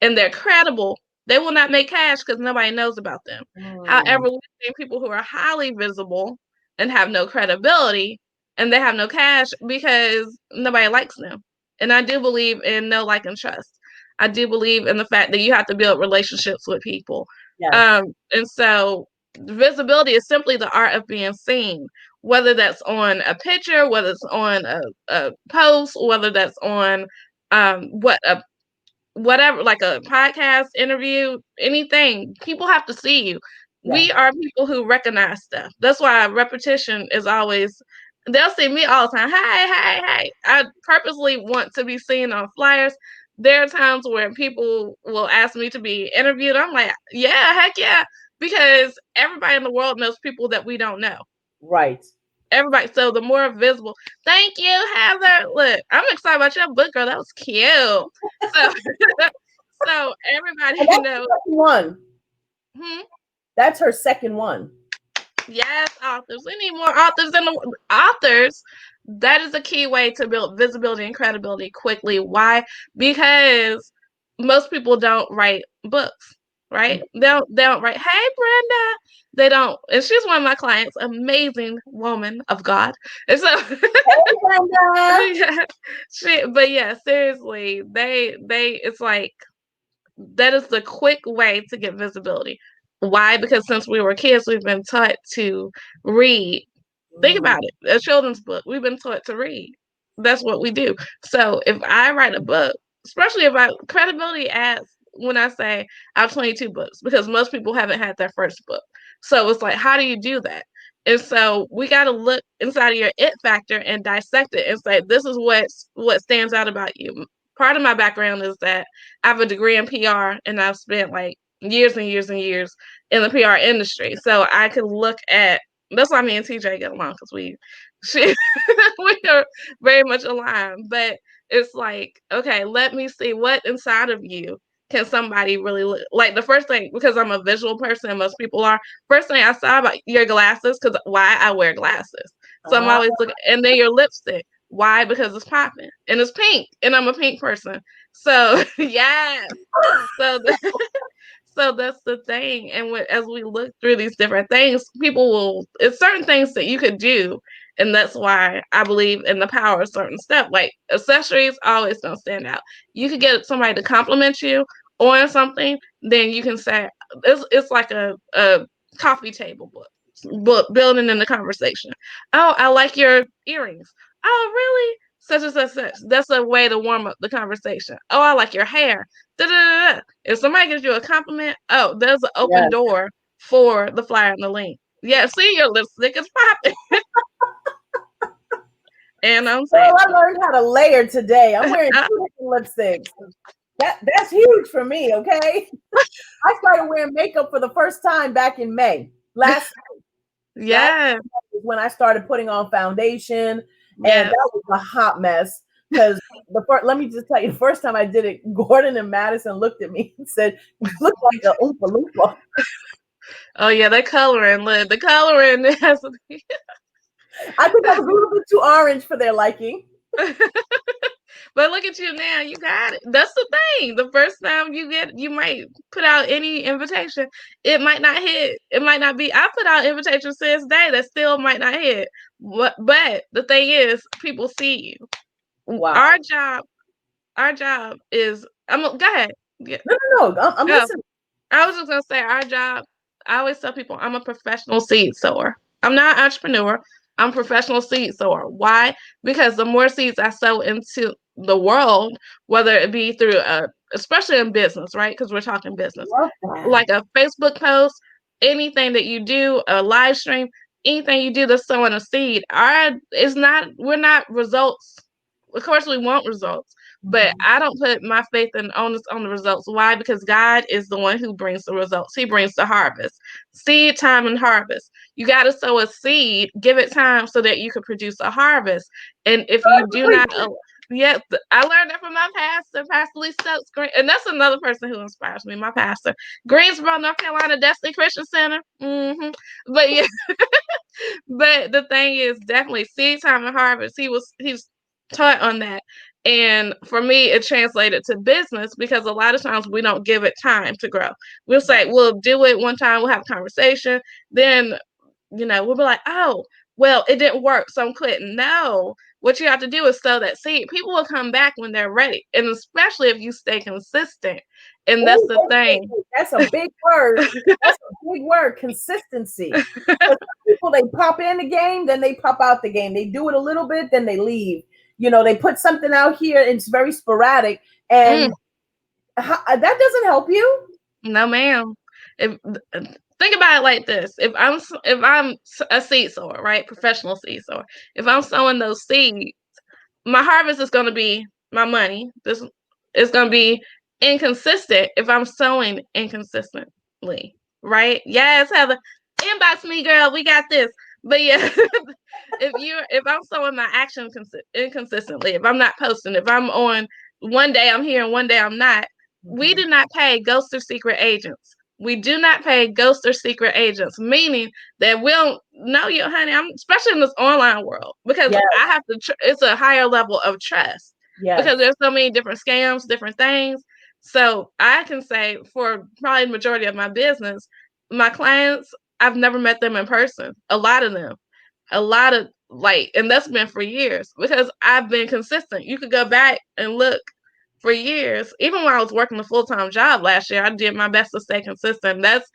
and they're credible, they will not make cash because nobody knows about them. Mm, However, we've seen people who are highly visible and have no credibility, and they have no cash because nobody likes them. And I do believe in know, like, and trust. I do believe in the fact that you have to build relationships with people. yes. And so visibility is simply the art of being seen, whether that's on a picture, whether it's on a post, whether that's on what a whatever, like a podcast interview, anything. People have to see you. We Yes. are people who recognize stuff. That's why repetition is always, they'll see me all the time. Hey, hey, hey. I purposely want to be seen on flyers. There are times where people will ask me to be interviewed. I'm like, yeah, heck yeah. Because everybody in the world knows people that we don't know. Right. Everybody. So the more visible. Thank you, Heather. Look, I'm excited about your book, girl. That was cute. So so And everybody that's the knows. second one. Hmm? That's her second one. Yes, authors. We need more authors in the authors. That is a key way to build visibility and credibility quickly. Why? Because most people don't write books, right? They don't write, hey Brenda. They don't. And she's one of my clients, amazing woman of God. And so Hey, Brenda. yeah, but yeah, seriously, they it's like that is the quick way to get visibility. Why? Because since we were kids, we've been taught to read. Think Mm, about it. A children's book, we've been taught to read. That's what we do. So if I write a book, especially if I credibility adds when I say I have 22 books, because most people haven't had their first book. So it's like, how do you do that? And so we got to look inside of your it factor and dissect it and say, this is what stands out about you. Part of my background is that I have a degree in PR, and I've spent like years and years and years in the PR industry. So I could look at, that's why me and TJ get along, because she, we are very much aligned. But it's like, okay, let me see what inside of you can somebody really look like. The first thing, because I'm a visual person and most people are, first thing I saw about your glasses, because why I wear glasses. So I'm ah, always looking, and then your lipstick. Why? Because it's popping and it's pink, and I'm a pink person. So yeah. So so that's the thing. And as we look through these different things, people will, it's certain things that you could do. And that's why I believe in the power of certain stuff. Like accessories always don't stand out. You could get somebody to compliment you on something, then you can say, it's like a coffee table book building in the conversation. Oh, I like your earrings. Oh, really? Such and such, such. That's a way to warm up the conversation. Oh, I like your hair. Da-da-da-da. If somebody gives you a compliment, oh, there's an open yes. door for the flyer and the link. Yeah, see, your lipstick is popping. And I'm saying, Well, I learned how to layer today. I'm wearing two different lipsticks. That's huge for me, okay? I started wearing makeup for the first time back in May. Last yeah, is when I started putting on foundation, and yes. that was a hot mess. Because let me just tell you, the first time I did it, Gordon and Madison looked at me and said, "You look like a Oompa Loompa." Oh yeah, the coloring, look, the coloring has to be. I think I was a little bit too orange for their liking. But look at you now, you got it. That's the thing. The first time you might put out any invitation, it might not hit. It might not be. I put out invitations to this day that still might not hit. But the thing is, people see you. Wow. Our job is. Go ahead. Yeah. No. I'm Oh, listening. I was just gonna say our job. I always tell people I'm a professional seed sower. I'm not an entrepreneur. I'm a professional seed sower. Why? Because the more seeds I sow into the world, whether it be through especially in business, right? Because we're talking business, Love that. like a Facebook post, anything that you do, a live stream, anything you do that's sowing a seed. We're not results. Of course, we want results, but Mhm. I don't put my faith and onus on the results. Why? Because God is the one who brings the results. He brings the harvest, seed time and harvest. You got to sow a seed, give it time so that you can produce a harvest. And if you do not, yes, I learned that from my pastor, Pastor Lee Stokes, and that's another person who inspires me. My pastor, Greensboro, North Carolina, Destiny Christian Center. But yeah, but the thing is, definitely seed time and harvest. He's taught on that. And for me, it translated to business because a lot of times we don't give it time to grow. We'll say, Right. we'll do it one time, we'll have a conversation. Then, we'll be like, oh, well, it didn't work, so I'm quitting. No, what you have to do is sow that seed. People will come back when they're ready. And especially if you stay consistent. And that's Oh, the thing. that's a big word. That's a big word. Consistency. Because people, they pop in the game, then they pop out the game. They do it a little bit, then they leave. They put something out here. It's very sporadic, Mm, and that doesn't help you. no, ma'am. If think about it like this: if I'm a seed sower, right, professional seed sower, if I'm sowing those seeds, my harvest is going to be my money. This is going to be inconsistent if I'm sowing inconsistently, right? Yes, Heather, inbox me, girl. We got this. But yeah, if I'm sowing my action inconsistently, if I'm not posting, if I'm on one day I'm here and one day I'm not, we Mhm. do not pay ghost or secret agents. We do not pay ghost or secret agents, meaning that we don't know you, honey. I'm especially in this online world because Yes, I have to. It's a higher level of trust because yes. there's so many different scams, different things. So I can say for probably the majority of my business, my clients, I've never met them in person. A lot of them, a lot of like, and that's been for years because I've been consistent. You could go back and look for years. Even when I was working a full time job last year, I did my best to stay consistent. That's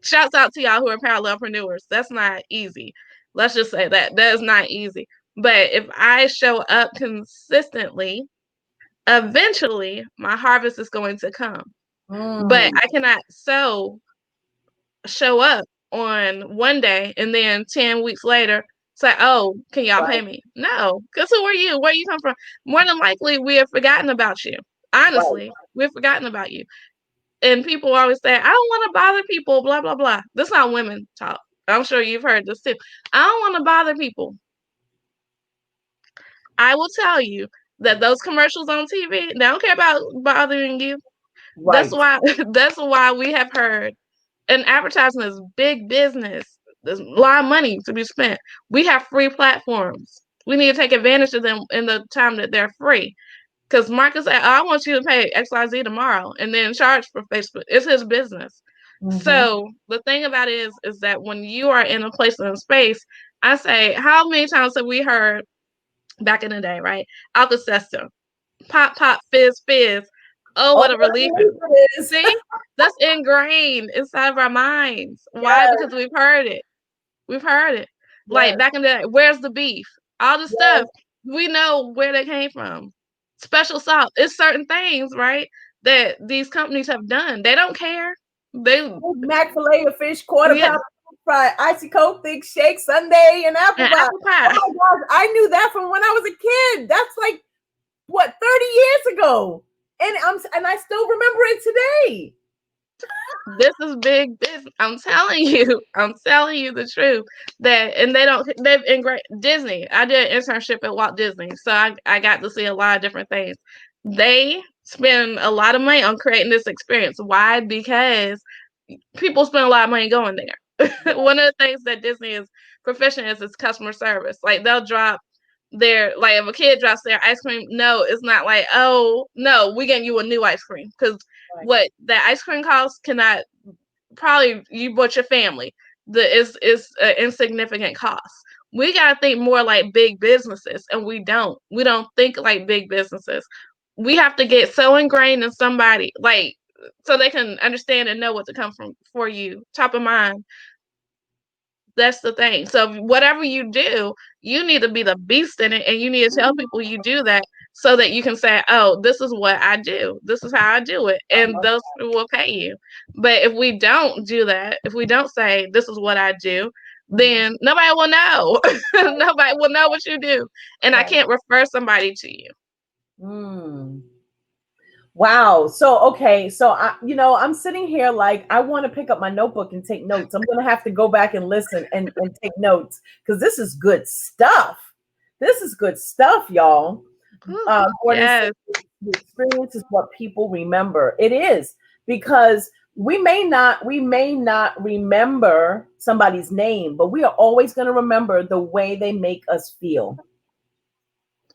shouts out to y'all who are parallelpreneurs. That's not easy. Let's just say that is not easy. But if I show up consistently, eventually my harvest is going to come. But Mm, I cannot show up on one day and then 10 weeks later say, oh, can y'all pay right, me? No, because who are you? Where you come from? More than likely, we have forgotten about you. right. Honestly, we've forgotten about you. And people always say, I don't want to bother people, blah, blah, blah. That's not women talk. I'm sure you've heard this too. I don't want to bother people. I will tell you that those commercials on TV, they don't care about bothering you. That's Right. why that's why we have heard, and advertising is big business. There's a lot of money to be spent. We have free platforms. We need to take advantage of them in the time that they're free. Because Marcus said, I want you to pay XYZ tomorrow and then charge for Facebook. It's his business. Hmm. So the thing about it is that when you are in a place and a space, I say, how many times have we heard back in the day, right? Alka-Seltzer, pop, pop, fizz, fizz. Oh, Oh, what a what relief. relief it is. See, that's ingrained inside of our minds. Why? Yes, Because we've heard it. We've heard it. Like yes, back in the day, where's the beef? All the yes. stuff. We know where they came from. Special salt. It's certain things, right? That these companies have done. They don't care. They Big Mac filet of fish, quarter yeah, pounder fried, icy coke, thick shake, sundae, and apple and pie. apple Oh pie. my gosh, I knew that from when I was a kid. That's like what 30 years ago, and I still remember it today. This is big business. I'm telling you. I'm telling you the truth. That and they've ingrained Disney. I did an internship at Walt Disney, so I got to see a lot of different things. They spend a lot of money on creating this experience. Why? Because people spend a lot of money going there. One of the things that Disney is proficient is customer service. Like they'll drop their like if a kid drops their ice cream, no, it's not like, oh no, we getting you a new ice cream because Right. what that ice cream costs cannot probably you bought your family. Is an insignificant cost. We gotta think more like big businesses, and we don't. We don't think like big businesses. We have to get so ingrained in somebody, like so they can understand and know what to come from for you, top of mind. That's the thing. So whatever you do, you need to be the beast in it, and you need to tell people you do that so that you can say, oh, this is what I do. This is how I do it. I And love those people will pay you. But if we don't do that, if we don't say, this is what I do, that. then nobody will know. Nobody will know what you do. And I Right. can't refer somebody to you. Mm. Wow. So, okay. So, I'm sitting here like I want to pick up my notebook and take notes. I'm going to have to go back and listen and take notes because this is good stuff. This is good stuff, y'all. Whew. Gordon said Yes. the experience is what people remember. It is because we may not remember somebody's name, but we are always going to remember the way they make us feel.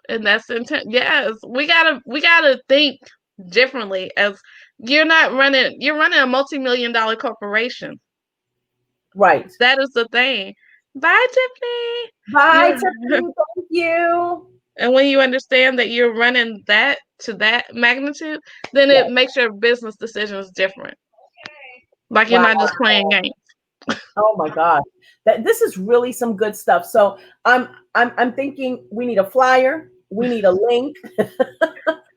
And that's intent. Yes. We gotta think differently as you're running a multi-million-dollar corporation. Right. That is the thing. Bye, Tiffany. Bye, You're Tiffany. Thank you. and when you understand that you're running that to that magnitude, then Yes. it makes your business decisions different. Like you're Wow. not just playing games. Oh my God. This is really some good stuff. So I'm thinking we need a flyer, we need a link,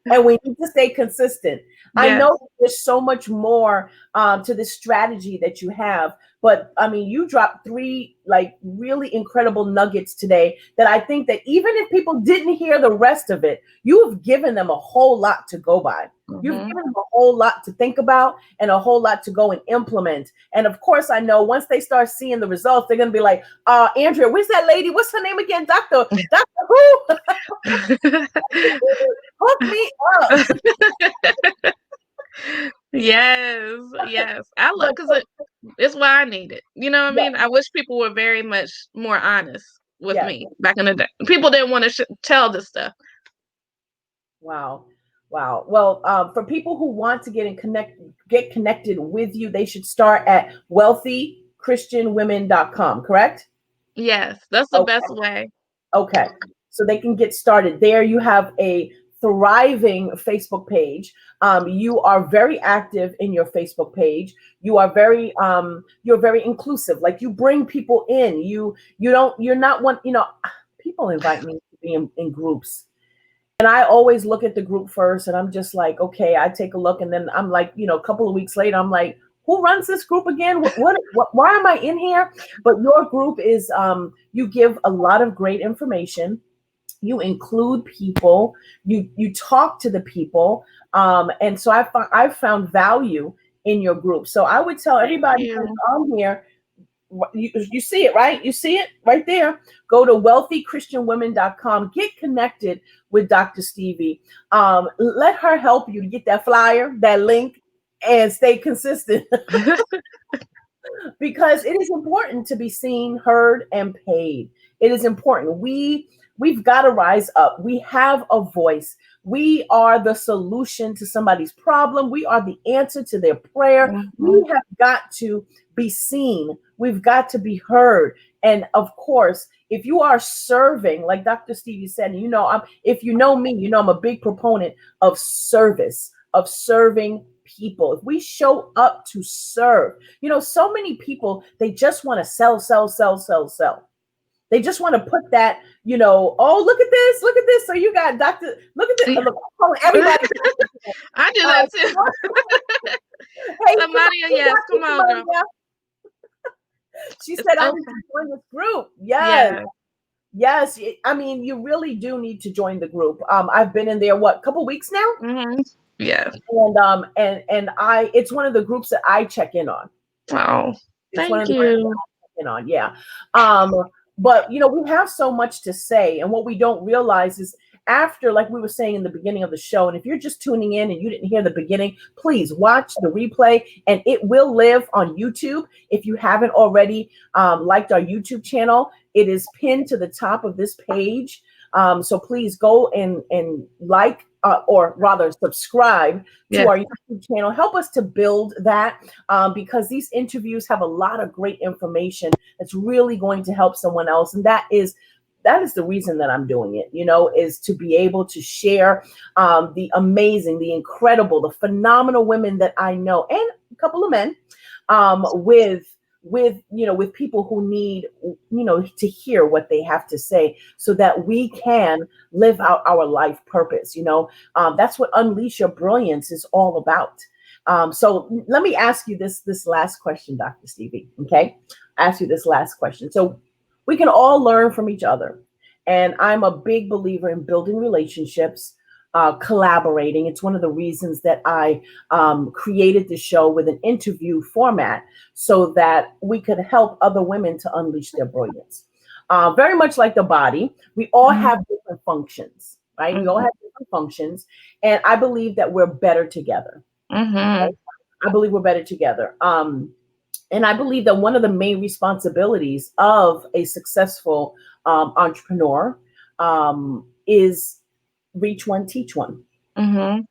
and we need to stay consistent. I Yes. know there's so much more to this strategy that you have, but I mean, you dropped three like really incredible nuggets today that I think that even if people didn't hear the rest of it, you have given them a whole lot to go by. You've Mm-hmm. given them a whole lot to think about and a whole lot to go and implement. And of course, I know once they start seeing the results, they're going to be like, Andrea, where's that lady? What's her name again? Dr. Who? Hook me up. Yes, yes. I look But because it's why I need it. You know what I yeah, mean? I wish people were very much more honest with yeah. me back in the day. People didn't want to tell this stuff. Wow. Wow. Well, for people who want to get connected with you, they should start at wealthychristianwomen.com, correct? Yes, that's the best Okay. way. Okay. So they can get started there. You have a thriving Facebook page. You are very active in your Facebook page. You are you're very inclusive. Like you bring people in. You're not one, people invite me to be in groups. And I always look at the group first and I'm just like, okay, I take a look. And then I'm like, a couple of weeks later, I'm like, who runs this group again? Why am I in here? But your group is, you give a lot of great information. You include people, you talk to the people. And so I've found value in your group. So I would tell Thank everybody who's you. on here, you see it, right? You see it right there. Go to wealthychristianwomen.com. Get connected with Dr. Stevie. Let her help you to get that flyer, that link, and stay consistent because it is important to be seen, heard, and paid. It is important. We've got to rise up. We have a voice. We are the solution to somebody's problem. We are the answer to their prayer. Mhm. We have got to be seen. We've got to be heard. And of course, if you are serving, like Dr. Stevie said, if you know me, I'm a big proponent of service, of serving people. If we show up to serve, so many people, they just want to sell, sell, sell, sell, sell. They just want to put that, oh, look at this. So you got Dr. Look at this. Look, I'm calling everybody. I do Uh, that too. hey, Somebody, yes, come on, girl. She It's said, I need okay. to join this group. Yes. Yeah. Yes. I mean, you really do need to join the group. I've been in there, couple weeks now? Hmm. Yeah. And it's one of the groups that I check in on. Oh, It's one of thank the groups that you. I check in on. Yeah. But we have so much to say, and what we don't realize is after, like we were saying in the beginning of the show, and if you're just tuning in and you didn't hear the beginning, please watch the replay, and it will live on YouTube. If you haven't already liked our YouTube channel, it is pinned to the top of this page. So please go and like, or rather subscribe to Yes. our YouTube channel. Help us to build that because these interviews have a lot of great information that's really going to help someone else. And that is the reason that I'm doing it, is to be able to share the amazing, the incredible, the phenomenal women that I know, and a couple of men, with with, with people who need, to hear what they have to say so that we can live out our life purpose. That's what Unleash Your Brilliance is all about. So let me ask you this last question, Dr. Stevie. Okay. Ask you this last question. So we can all learn from each other. And I'm a big believer in building relationships, collaborating. It's one of the reasons that I created the show with an interview format so that we could help other women to unleash their brilliance. Very much like the body, we all have different functions, right? We all have different functions. And I believe that we're better together. Right? I believe we're better together. And I believe that one of the main responsibilities of a successful entrepreneur is reach one, teach one. Okay?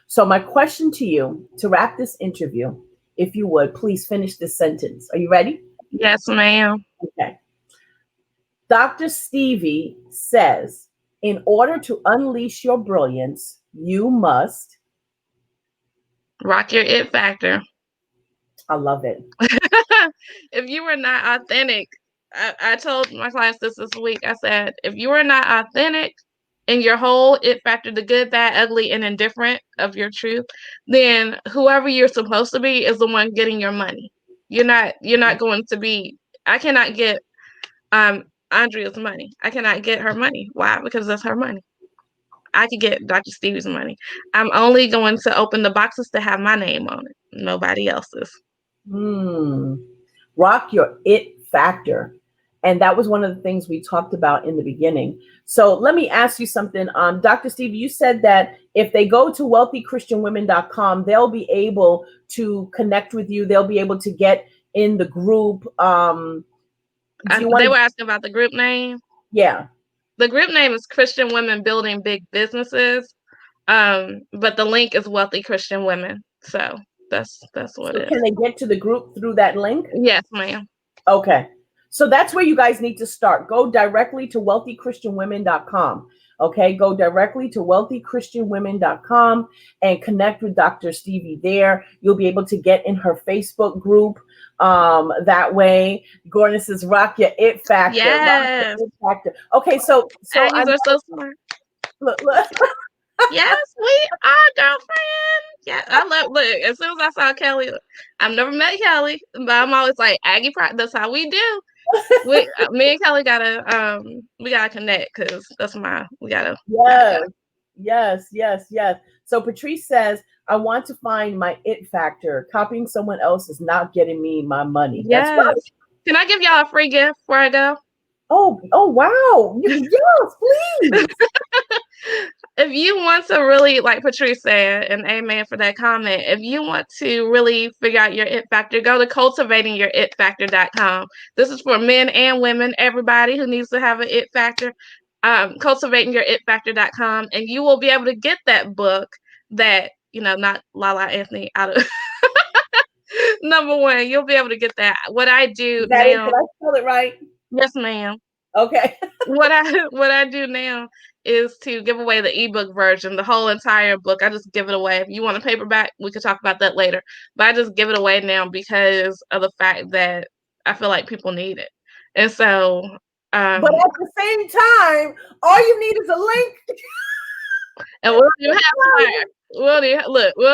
So my question to you to wrap this interview, if you would, please finish this sentence. Are you ready? Yes, ma'am. Okay. Dr. Stevie says, in order to unleash your brilliance, you must rock your it factor. I love it. If you were not authentic, I told my clients this week. I said, if you are not authentic in your whole it factor, the good, bad, ugly, and indifferent of your truth, then whoever you're supposed to be is the one getting your money. You're not going to be. I cannot get Andrea's money. I cannot get her money. Why? Because that's her money. I could get Dr. Stevie's money. I'm only going to open the boxes to have my name on it, nobody else's. Rock your it factor. And that was one of the things we talked about in the beginning. So let me ask you something. Dr. Stevie, you said that if they go to wealthychristianwomen.com, they'll be able to connect with you. They'll be able to get in the group. They were asking about the group name. Yeah. The group name is Christian Women Building Big Businesses. But the link is Wealthy Christian Women. So that's what it is. Can they get to the group through that link? Yes, ma'am. Okay. So that's where you guys need to start. Go directly to wealthychristianwomen.com. Okay. Go directly to wealthychristianwomen.com and connect with Dr. Stevie there. You'll be able to get in her Facebook group. That way, Gordon says, rock your it factor. Yes. Rock your it factor. Okay. So Aggies are so smart. Look. Yes, we are, girlfriend. Yeah, look, as soon as I saw Kelly, I've never met Kelly, but I'm always like, Aggie Pride, that's how we do. Me and Kelly gotta connect because we gotta. Yes. So Patrice says, I want to find my it factor. Copying someone else is not getting me my money. Yes. That's right. Can I give y'all a free gift before I go? Oh, wow. Yes, please. If you want to really, like Patrice said, and amen for that comment, if you want to really figure out your it factor, go to cultivatingyourItFactor.com. This is for men and women, everybody who needs to have an it factor. CultivatingyourItFactor.com, and you will be able to get that book that, not Lala Anthony out of number one. You'll be able to get that. What I do now. Did I spell it right? Yes, ma'am. Okay. What I do now is to give away the ebook version, the whole entire book. I just give it away. If you want a paperback, we could talk about that later. But I just give it away now because of the fact that I feel like people need it. And so but at the same time, all you need is a link. And we'll do half flyer. We'll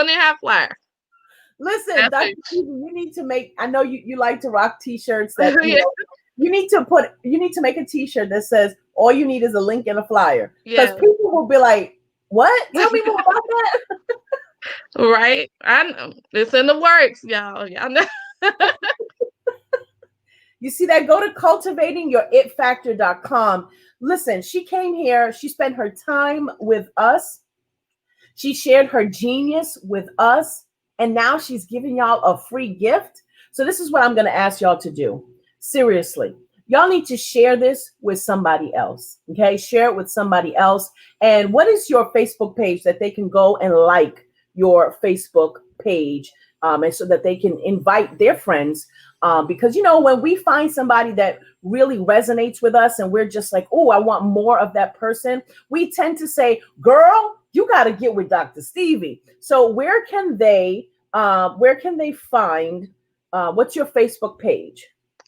need half flyer. Listen, Dr. Stevie, you need to make, I know you like to rock t-shirts that you need to make a t-shirt that says all you need is a link and a flyer. Because people will be like, what? Tell me more about that. Right. I know. It's in the works, y'all. Y'all know. You see that? Go to cultivatingyourItFactor.com. Listen, she came here. She spent her time with us. She shared her genius with us. And now she's giving y'all a free gift. So this is what I'm going to ask y'all to do. Seriously, y'all need to share this with somebody else. Okay, share it with somebody else. And what is your Facebook page that they can go and like your Facebook page, and so that they can invite their friends? Because when we find somebody that really resonates with us, and we're just like, oh, I want more of that person, we tend to say, girl, you got to get with Dr. Stevie. So where can they find What's your Facebook page?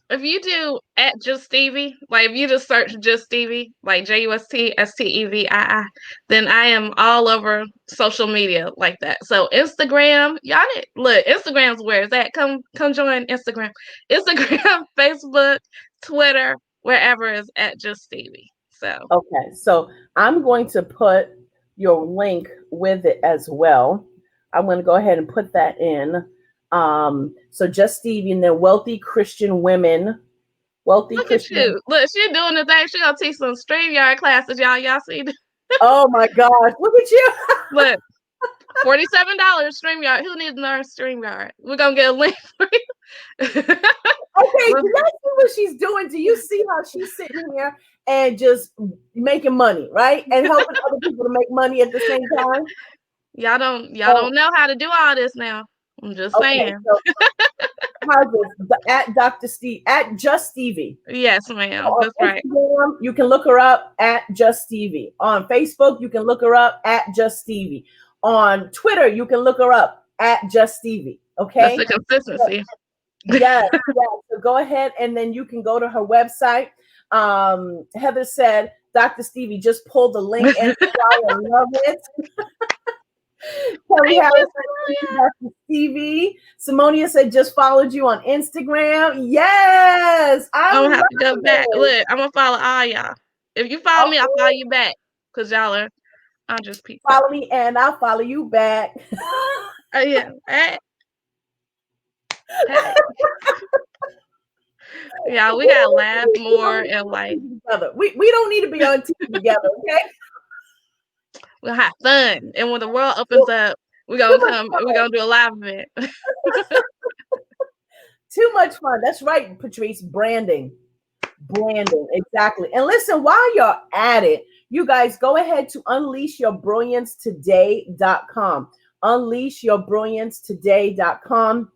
If you do at just Stevie, like if you just search just Stevie, like JUSTSTEVII, then I am all over social media like that. So Instagram, y'all look, Instagram's where it's at. Come join Instagram. Instagram, Facebook, Twitter, wherever is at just Stevie. So Okay, so I'm going to put your link with it as well. I'm going to go ahead and put that in. So just Stevie, and then wealthy Christian women. Wealthy look at Christian. you. Look, she doing the thing. She gonna teach some StreamYard classes, y'all. Y'all see? Oh my gosh, look at you. Look, $47 StreamYard. Who needs to learn StreamYard? We're gonna get a link for you. Okay, do you see what she's doing? Do you see how she's sitting here and just making money, right? And helping other people to make money at the same time? Y'all don't Oh, know how to do all this now. I'm just okay, saying. so how's this? At Dr. Steve, at Just Stevie. Yes, ma'am. On That's right. Instagram, you can look her up at Just Stevie. On Facebook, you can look her up at Just Stevie. On Twitter, you can look her up at Just Stevie. That's Okay? the consistency. Yes, yes. So go ahead and then you can go to her website. Heather said, Dr. Stevie just pulled the link in. I love it. Kelly Thank Harris you, said, Samaria. Dr. Stevie. Simonia said, just followed you on Instagram. Yes, I I'm gonna love have to go back. it. Look, I'm gonna follow all y'all. If you follow me, I'll follow Okay. you back. Cause y'all are just people. Follow me and I'll follow you back. Oh yeah. Hey. Hey. Yeah, we gotta laugh more and like We don't need to be on TV together, okay? we'll have fun. And when the world opens Well, up, we're too gonna much come, we're fun. gonna do a live event. Too much fun. That's right, Patrice. Branding. Branding. Exactly. And listen, while you're at it, you guys go ahead to unleashyourbrilliancetoday.com. Unleashyourbrilliancetoday.com.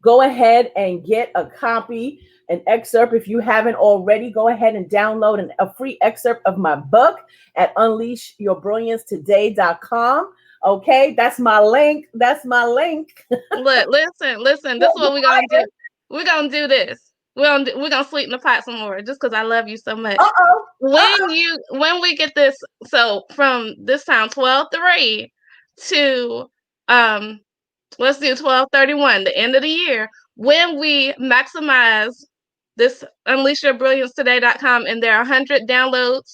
Go ahead and get a copy, an excerpt. If you haven't already, go ahead and download a free excerpt of my book at unleashyourbrilliancetoday.com. Okay, that's my link. That's my link. Look, listen. This is what we're gonna do. We're gonna do this. We're gonna sleep in the pot some more, just because I love you so much. Uh-oh. When we get this, so from this time 12/3 to let's do 12/31, the end of the year, when we maximize this unleashyourbrilliancetoday.com and there are 100 downloads,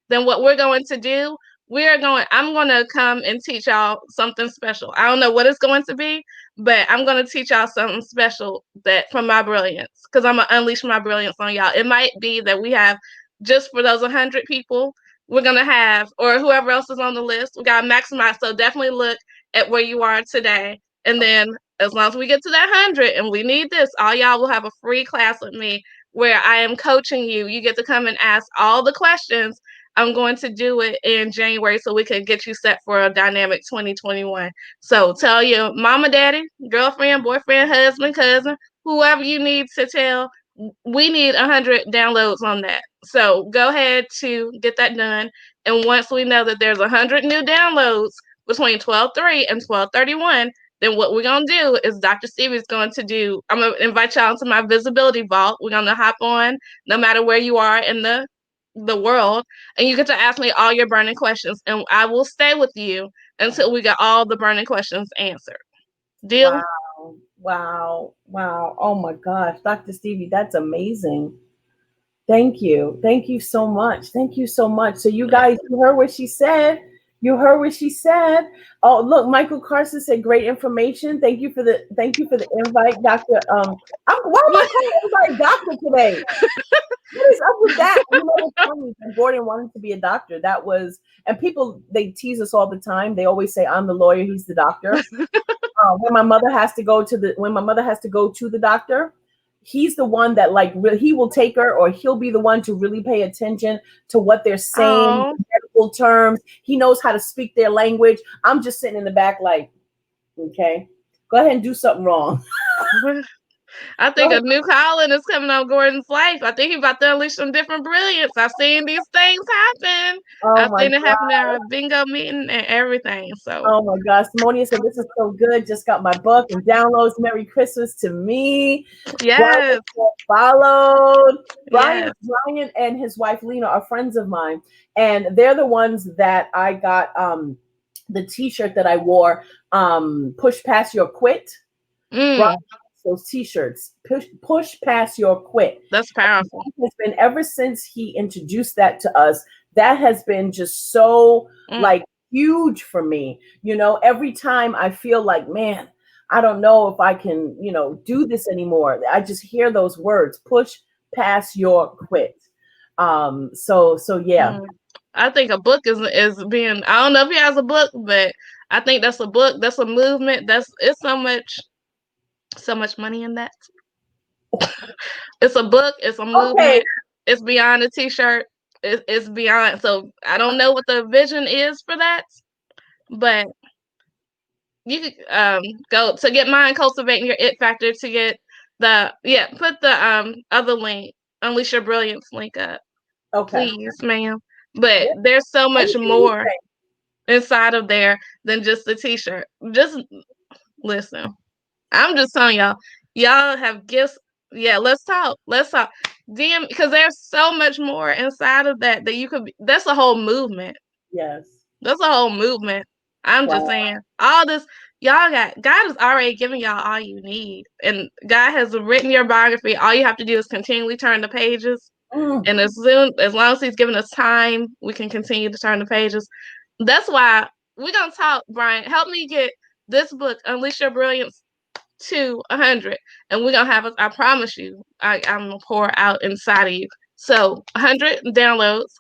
then what we're going to do, I'm going to come and teach y'all something special. I don't know what it's going to be, but I'm going to teach y'all something special that from my brilliance, because I'm going to unleash my brilliance on y'all. It might be that we have, just for those 100 people, we're going to have, or whoever else is on the list, we got to maximize. So definitely look at where you are today. And then as long as we get to that 100 and we need this, all y'all will have a free class with me where I am coaching you. You get to come and ask all the questions. I'm going to do it in January so we can get you set for a dynamic 2021. So tell your mama, daddy, girlfriend, boyfriend, husband, cousin, whoever you need to tell. We need 100 downloads on that. So go ahead to get that done. And once we know that there's 100 new downloads between 12/3 and 12/31, then what we're going to do is Dr. Stevie is going to do, I'm going to invite y'all into my visibility vault. We're going to hop on no matter where you are in the world, and you get to ask me all your burning questions, and I will stay with you until we get all the burning questions answered. Deal? Wow. Wow. Wow. Oh my gosh. Dr. Stevie, that's amazing. Thank you. Thank you so much. Thank you so much. So you guys, you heard what she said. You heard what she said. Oh, look, Michael Carson said great information. Thank you for the invite, Dr. Why am I calling everybody doctor today? What is up with that? You know, it's funny. When Gordon wanted to be a doctor. That was, and people, they tease us all the time. They always say, I'm the lawyer, he's the doctor. When my mother has to go to the doctor, he's the one that he will take her, or he'll be the one to really pay attention to what they're saying, Oh, medical terms. He knows how to speak their language. I'm just sitting in the back like, okay, go ahead and do something wrong. I think a new calling is coming on Gordon's life. I think he's about to unleash some different brilliance. I've seen these things happen. Oh I've my seen it happen God. at our bingo meeting and everything. So Oh my gosh. Monia said, this is so good. Just got my book and downloads. Merry Christmas to me. Brian yes, followed. Brian, yes. Brian and his wife Lena are friends of mine, and they're the ones that I got the t-shirt that I wore, push past your quit. Brian, Mm, those t-shirts, push past your quit. that's powerful. Has been ever since he introduced that to us, that has been just so Mm, like huge for me. Every time I feel like, man, I don't know if I can, do this anymore. I just hear those words, push past your quit. So yeah. mm. I think a book is being. I don't know if he has a book, but I think that's a book. That's a movement. It's so much money in that. It's a book. It's a Okay. movement. It's beyond a T-shirt. It's beyond. So I don't know what the vision is for that, but you could go to get mine. Cultivating your it factor to get put the other link, unleash your brilliance link up, Okay. please, ma'am. But Yeah. there's so much Anything more inside of there than just the T-shirt. Just listen. I'm just telling y'all, y'all have gifts. Yeah, let's talk. Let's talk. DM, because there's so much more inside of that you could. That's a whole movement. Yes. That's a whole movement. I'm just Wow. saying, all this y'all got. God has already given y'all all you need, and God has written your biography. All you have to do is continually turn the pages, Mm. and as long as He's given us time, we can continue to turn the pages. That's why we're gonna talk, Brian. Help me get this book, Unleash Your Brilliance, to 100, and we're gonna have I promise you, I'm gonna pour out inside of you. So 100 downloads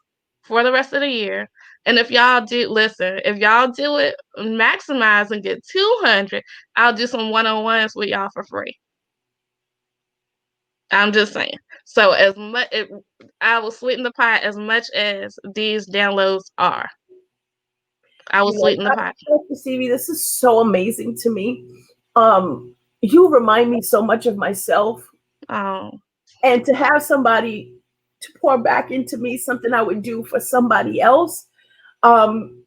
for the rest of the year. And if y'all do listen, if y'all do it, maximize and get 200, I'll do some one-on-ones with y'all for free. I'm just saying. So I will sweeten the pot as much as these downloads are. I will sweeten the pot. Stevie, this is so amazing to me. You remind me so much of myself, Oh, and to have somebody to pour back into me, something I would do for somebody else. Um,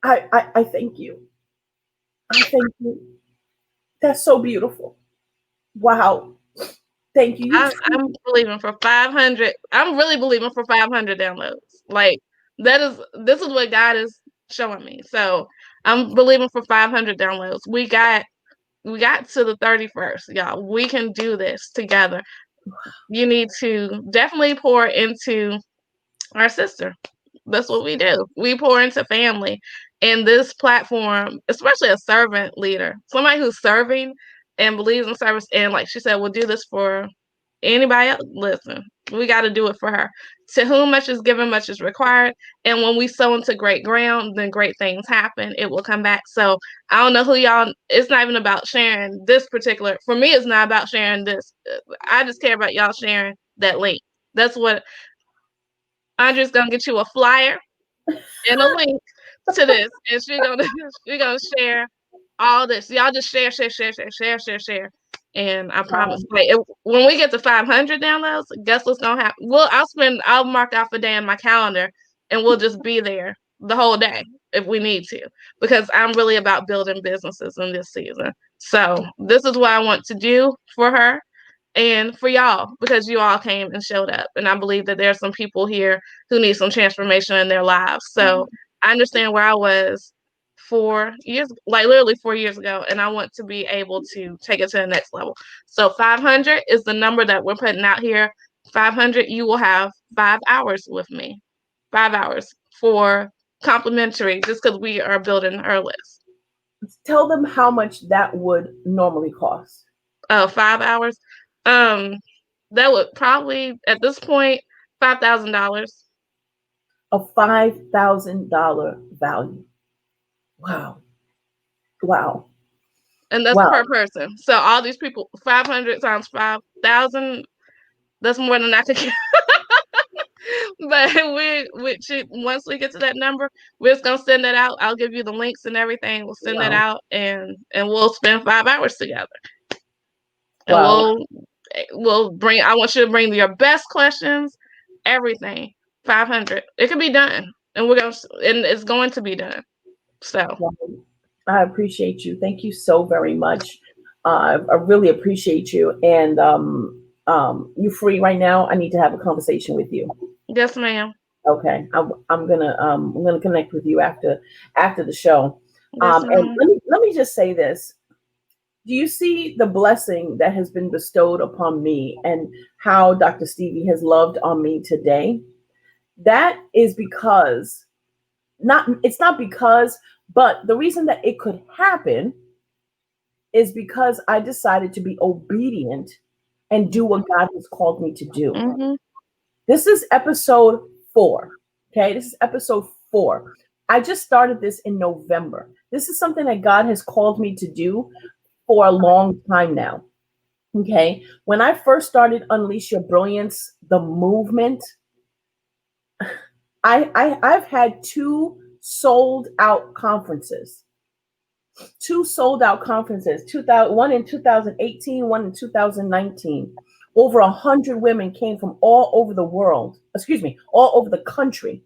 I thank you. I thank you. That's so beautiful. Wow. Thank you. I'm believing for 500. I'm really believing for 500 downloads. Like this is what God is showing me. So I'm believing for 500 downloads. We got to the 31st, y'all. We can do this together. You need to definitely pour into our sister. That's what we do. We pour into family. And this platform, especially a servant leader, somebody who's serving and believes in service, and like she said, we'll do this for anybody else. Listen, we got to do it for her. To whom much is given, much is required. And when we sow into great ground, then great things happen. It will come back. So I don't know who y'all. It's not even about sharing this particular. For me, it's not about sharing this. I just care about y'all sharing that link. That's what Andrea's gonna get you a flyer and a link to this, and she's gonna she's gonna share all this. Y'all just share, share, share, share, share, share, share. And I promise, like when we get to 500 downloads, guess what's gonna happen? I'll mark off a day in my calendar, and we'll just be there the whole day if we need to, because I'm really about building businesses in this season. So this is what I want to do for her and for y'all, because you all came and showed up, and I believe that there are some people here who need some transformation in their lives. So I understand where I was 4 years, like literally 4 years ago, and I want to be able to take it to the next level. So 500 is the number that we're putting out here. 500, you will have 5 hours with me, 5 hours for complimentary, just because we are building her list. Tell them how much that would normally cost. 5 hours. Um, that would probably at this point $5,000. A $5,000 value. Wow. Wow. And that's Wow. per person. So all these people, 500 times 5,000, that's more than I could get. But once we get to that number, we're just gonna send that out. I'll give you the links and everything. We'll send that Wow. out, and we'll spend 5 hours together. and Wow. we'll bring. I want you to bring your best questions, everything. 500. It can be done, and it's going to be done. So Wow. I appreciate you. Thank you so very much. I really appreciate you. And you free right now? I need to have a conversation with you. yes, ma'am. Okay, I'm gonna connect with you after the show. Yes, And ma'am. let me just say this. Do you see the blessing that has been bestowed upon me and how Dr. Stevie has loved on me today? That is because not it's not because, but the reason that it could happen is because I decided to be obedient and do what God has called me to do. Mhm. This is episode 4. Okay, this is episode 4. I just started this in November. This is something that God has called me to do for a long time now. Okay, when I first started Unleash Your Brilliance, the movement, I've had sold out conferences. Two sold out conferences, 2000, one in 2018, one in 2019. Over 100 women came from all over the world, excuse me, all over the country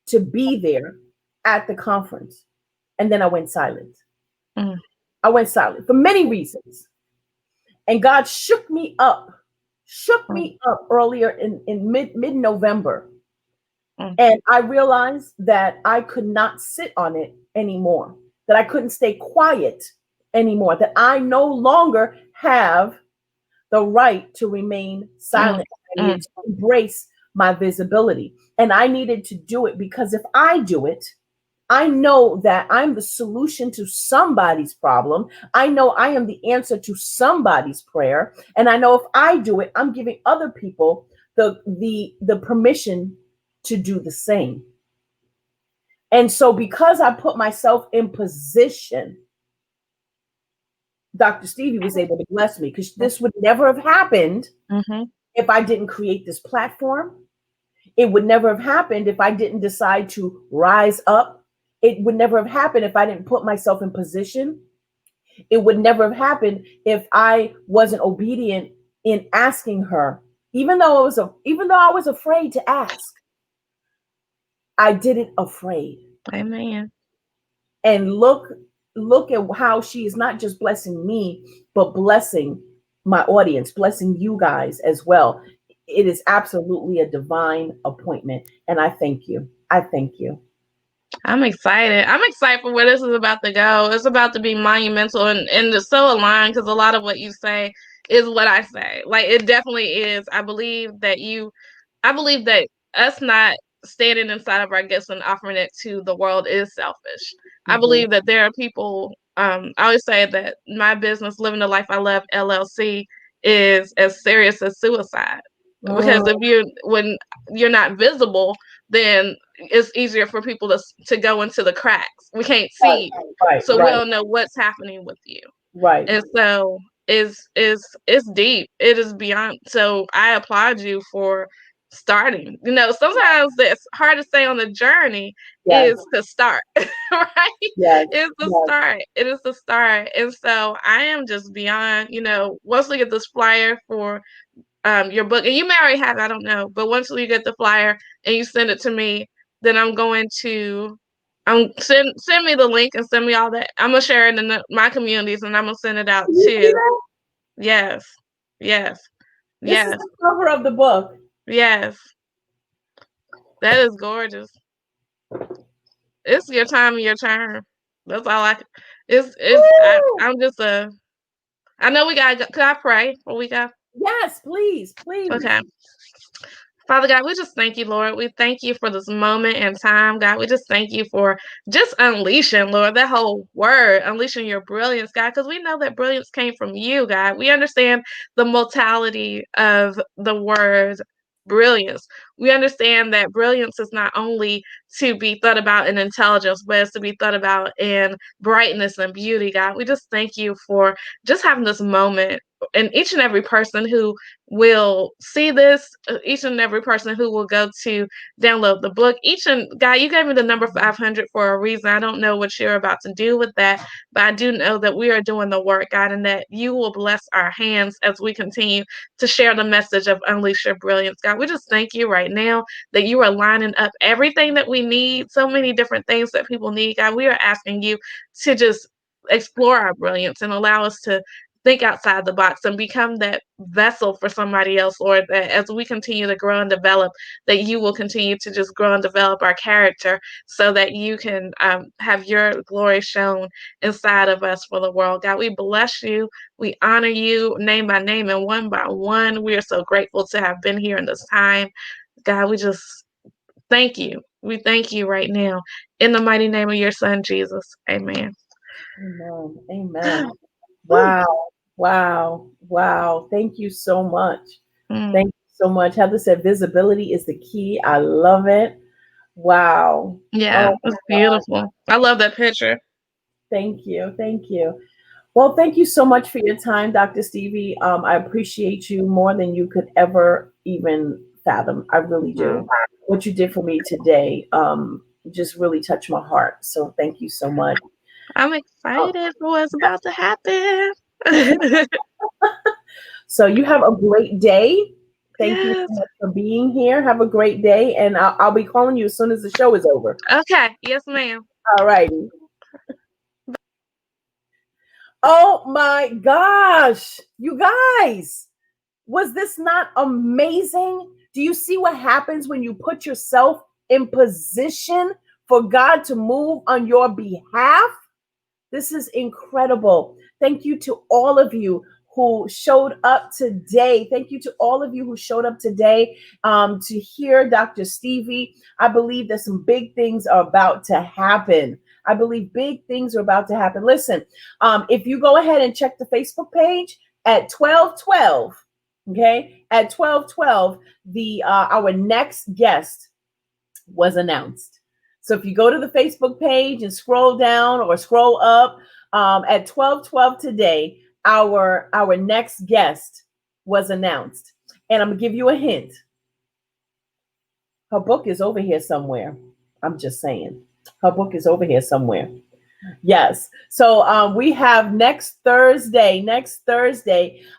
to be there at the conference. And then I went silent. Mm. I went silent for many reasons. And God shook Mm. me up earlier in mid-November. Mm. And I realized that I could not sit on it anymore, that I couldn't stay quiet anymore, that I no longer have the right to remain Mm. silent. I Mm. needed to embrace my visibility. And I needed to do it because if I do it, I know that I'm the solution to somebody's problem. I know I am the answer to somebody's prayer. And I know if I do it, I'm giving other people the permission to do the same. And so because I put myself in position, Dr. Stevie was able to bless me because this would never have happened Mhm. if I didn't create this platform. It would never have happened if I didn't decide to rise up. It would never have happened if I didn't put myself in position. It would never have happened if I wasn't obedient in asking her. Even though I was afraid to ask, I did it afraid. Amen. And look at how she is not just blessing me, but blessing my audience, blessing you guys as well. It is absolutely a divine appointment. And I thank you. I thank you. I'm excited. I'm excited for where this is about to go. It's about to be monumental and it's so aligned because a lot of what you say is what I say. Like it definitely is. I believe that us not standing inside of our gifts and offering it to the world is selfish. I Mhm. believe that there are people, I always say that my business, Living the Life I Love LLC, is as serious as suicide. Because Mm, when you're not visible, then it's easier for people to go into the cracks. We can't right, see you, right, so we right, don't know what's happening with you. right. And so it's deep. It is beyond. So I applaud you for starting. Sometimes it's hard to say on the journey Yes, is to start, right? yes, It's the yes. start. It is the start. And so I am just beyond, once we get this flyer for your book, and you may already have it, I don't know, but once you get the flyer and you send it to me, then I'm going to send me the link and send me all that. I'm gonna share it in my communities and I'm gonna send it out Can you see too. that? Yes, yes, This is yes, the cover of the book. yes. That is gorgeous. It's your time and your turn. That's all I. Woo! I'm just a. I know we gotta. Could I pray? Or we got. Yes, please, please. Okay. Father God, we just thank you, Lord. We thank you for this moment in time, God. We just thank you for just unleashing, Lord, that whole word, unleashing your brilliance, God, because we know that brilliance came from you, God. We understand the mortality of the word brilliance. we understand that brilliance is not only to be thought about in intelligence, but it's to be thought about in brightness and beauty, God. We just thank you for just having this moment, and each and every person who will see this, each and every person who will go to download the book. Each and God, you gave me the number 500 for a reason. I don't know what you're about to do with that, but I do know that we are doing the work, God, and that you will bless our hands as we continue to share the message of Unleash Your Brilliance. God, we just thank you right now that you are lining up everything that we need, so many different things that people need. God, we are asking you to just explore our brilliance and allow us to think outside the box and become that vessel for somebody else, Lord, that as we continue to grow and develop, that you will continue to just grow and develop our character so that you can have your glory shown inside of us for the world. God, we bless you. We honor you name by name and one by one. We are so grateful to have been here in this time. God, we just thank you. We thank you right now. In the mighty name of your son, Jesus. Amen. Amen. Amen. Wow. Wow. Wow. Thank you so much. Mm, Thank you so much. Heather said visibility is the key. I love it. Wow. yeah, Oh it's my God. beautiful. I love that picture. Thank you. Thank you. Well, thank you so much for your time, Dr. Stevie. I appreciate you more than you could ever even fathom. I really Wow. do. What you did for me today just really touched my heart. So thank you so much. I'm Um, excited for what's about to happen. so you have a great day. Thank you Yes. so much for being here. Have a great day. And I'll be calling you as soon as the show is over. Okay. Yes, ma'am. All righty. Oh my gosh. You guys. Was this not amazing? Do you see what happens when you put yourself in position for God to move on your behalf? This is incredible. Thank you to all of you who showed up today. Thank you to all of you who showed up today to hear Dr. Stevie. I believe that some big things are about to happen. I believe big things are about to happen. Listen, if you go ahead and check the Facebook page at 12:12, okay, at 12:12, the our next guest was announced. So if you go to the Facebook page and scroll down or scroll up at 12:12 today, our next guest was announced. And I'm gonna give you a hint. Her book is over here somewhere. I'm just saying. Her book is over here somewhere. Yes. So we have next Thursday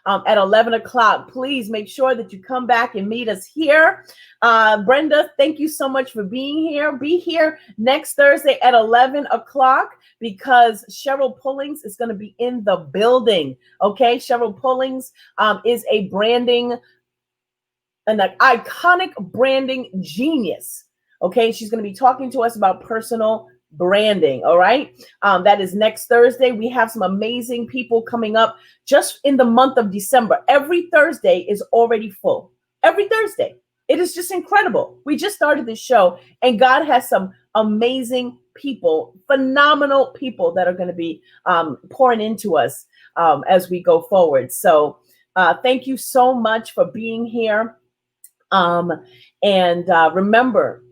at 11 o'clock. Please make sure that you come back and meet us here. Brenda, thank you so much for being here. Be here next Thursday at 11 o'clock because Cheryl Pullings is going to be in the building. Okay. Cheryl Pullings is an iconic branding genius. Okay. She's going to be talking to us about personal branding. All right. That is next Thursday. We have some amazing people coming up just in the month of December. Every Thursday is already full. Every Thursday. It is just incredible. We just started this show and God has some amazing people, phenomenal people that are going to be pouring into us as we go forward. So thank you so much for being here. And remember,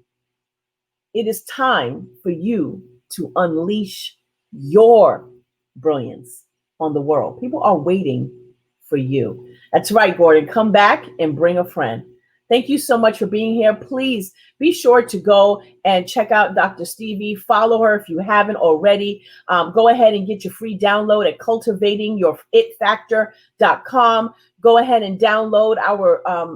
it is time for you to unleash your brilliance on the world. People are waiting for you. That's right, Gordon. Come back and bring a friend. Thank you so much for being here. Please be sure to go and check out Dr. Stevie. Follow her if you haven't already. Go ahead and get your free download at cultivatingyourItFactor.com. Go ahead and download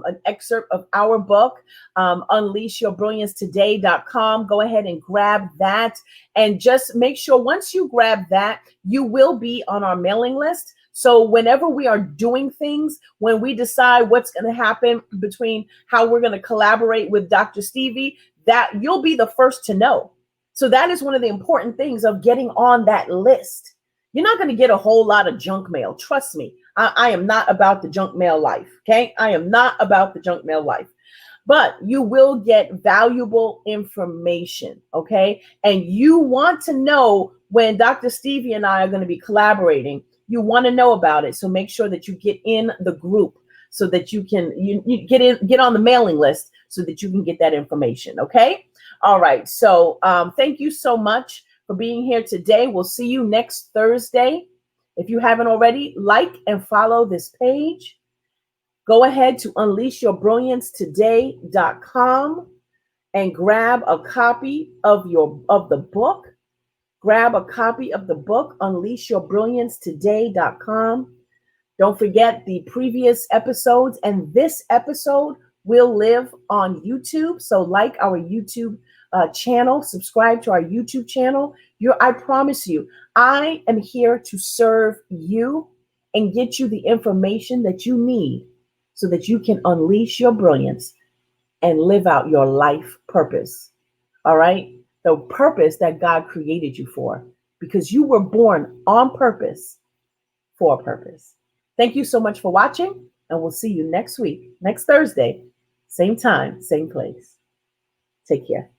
an excerpt of our book, unleashyourBrillianceToday.com. Go ahead and grab that. And just make sure once you grab that, you will be on our mailing list. So whenever we are doing things, when we decide what's going to happen between how we're going to collaborate with Dr. Stevie, that you'll be the first to know. So that is one of the important things of getting on that list. You're not going to get a whole lot of junk mail. Trust me. I am not about the junk mail life. Okay. I am not about the junk mail life. But you will get valuable information. Okay. And you want to know when Dr. Stevie and I are going to be collaborating. You want to know about it. So make sure that you get in the group so that you can get on the mailing list so that you can get that information. Okay. All right. So thank you so much for being here today. We'll see you next Thursday. If you haven't already, like and follow this page. Go ahead to unleashyourBrillianceToday.com and grab a copy of the book. Grab a copy of the book, UnleashYourBrillianceToday.com. Don't forget the previous episodes, and this episode will live on YouTube. So like our YouTube channel, subscribe to our YouTube channel. I promise you, I am here to serve you and get you the information that you need so that you can unleash your brilliance and live out your life purpose. All right? The purpose that God created you for, because you were born on purpose for a purpose. Thank you so much for watching, and we'll see you next week, next Thursday, same time, same place. Take care.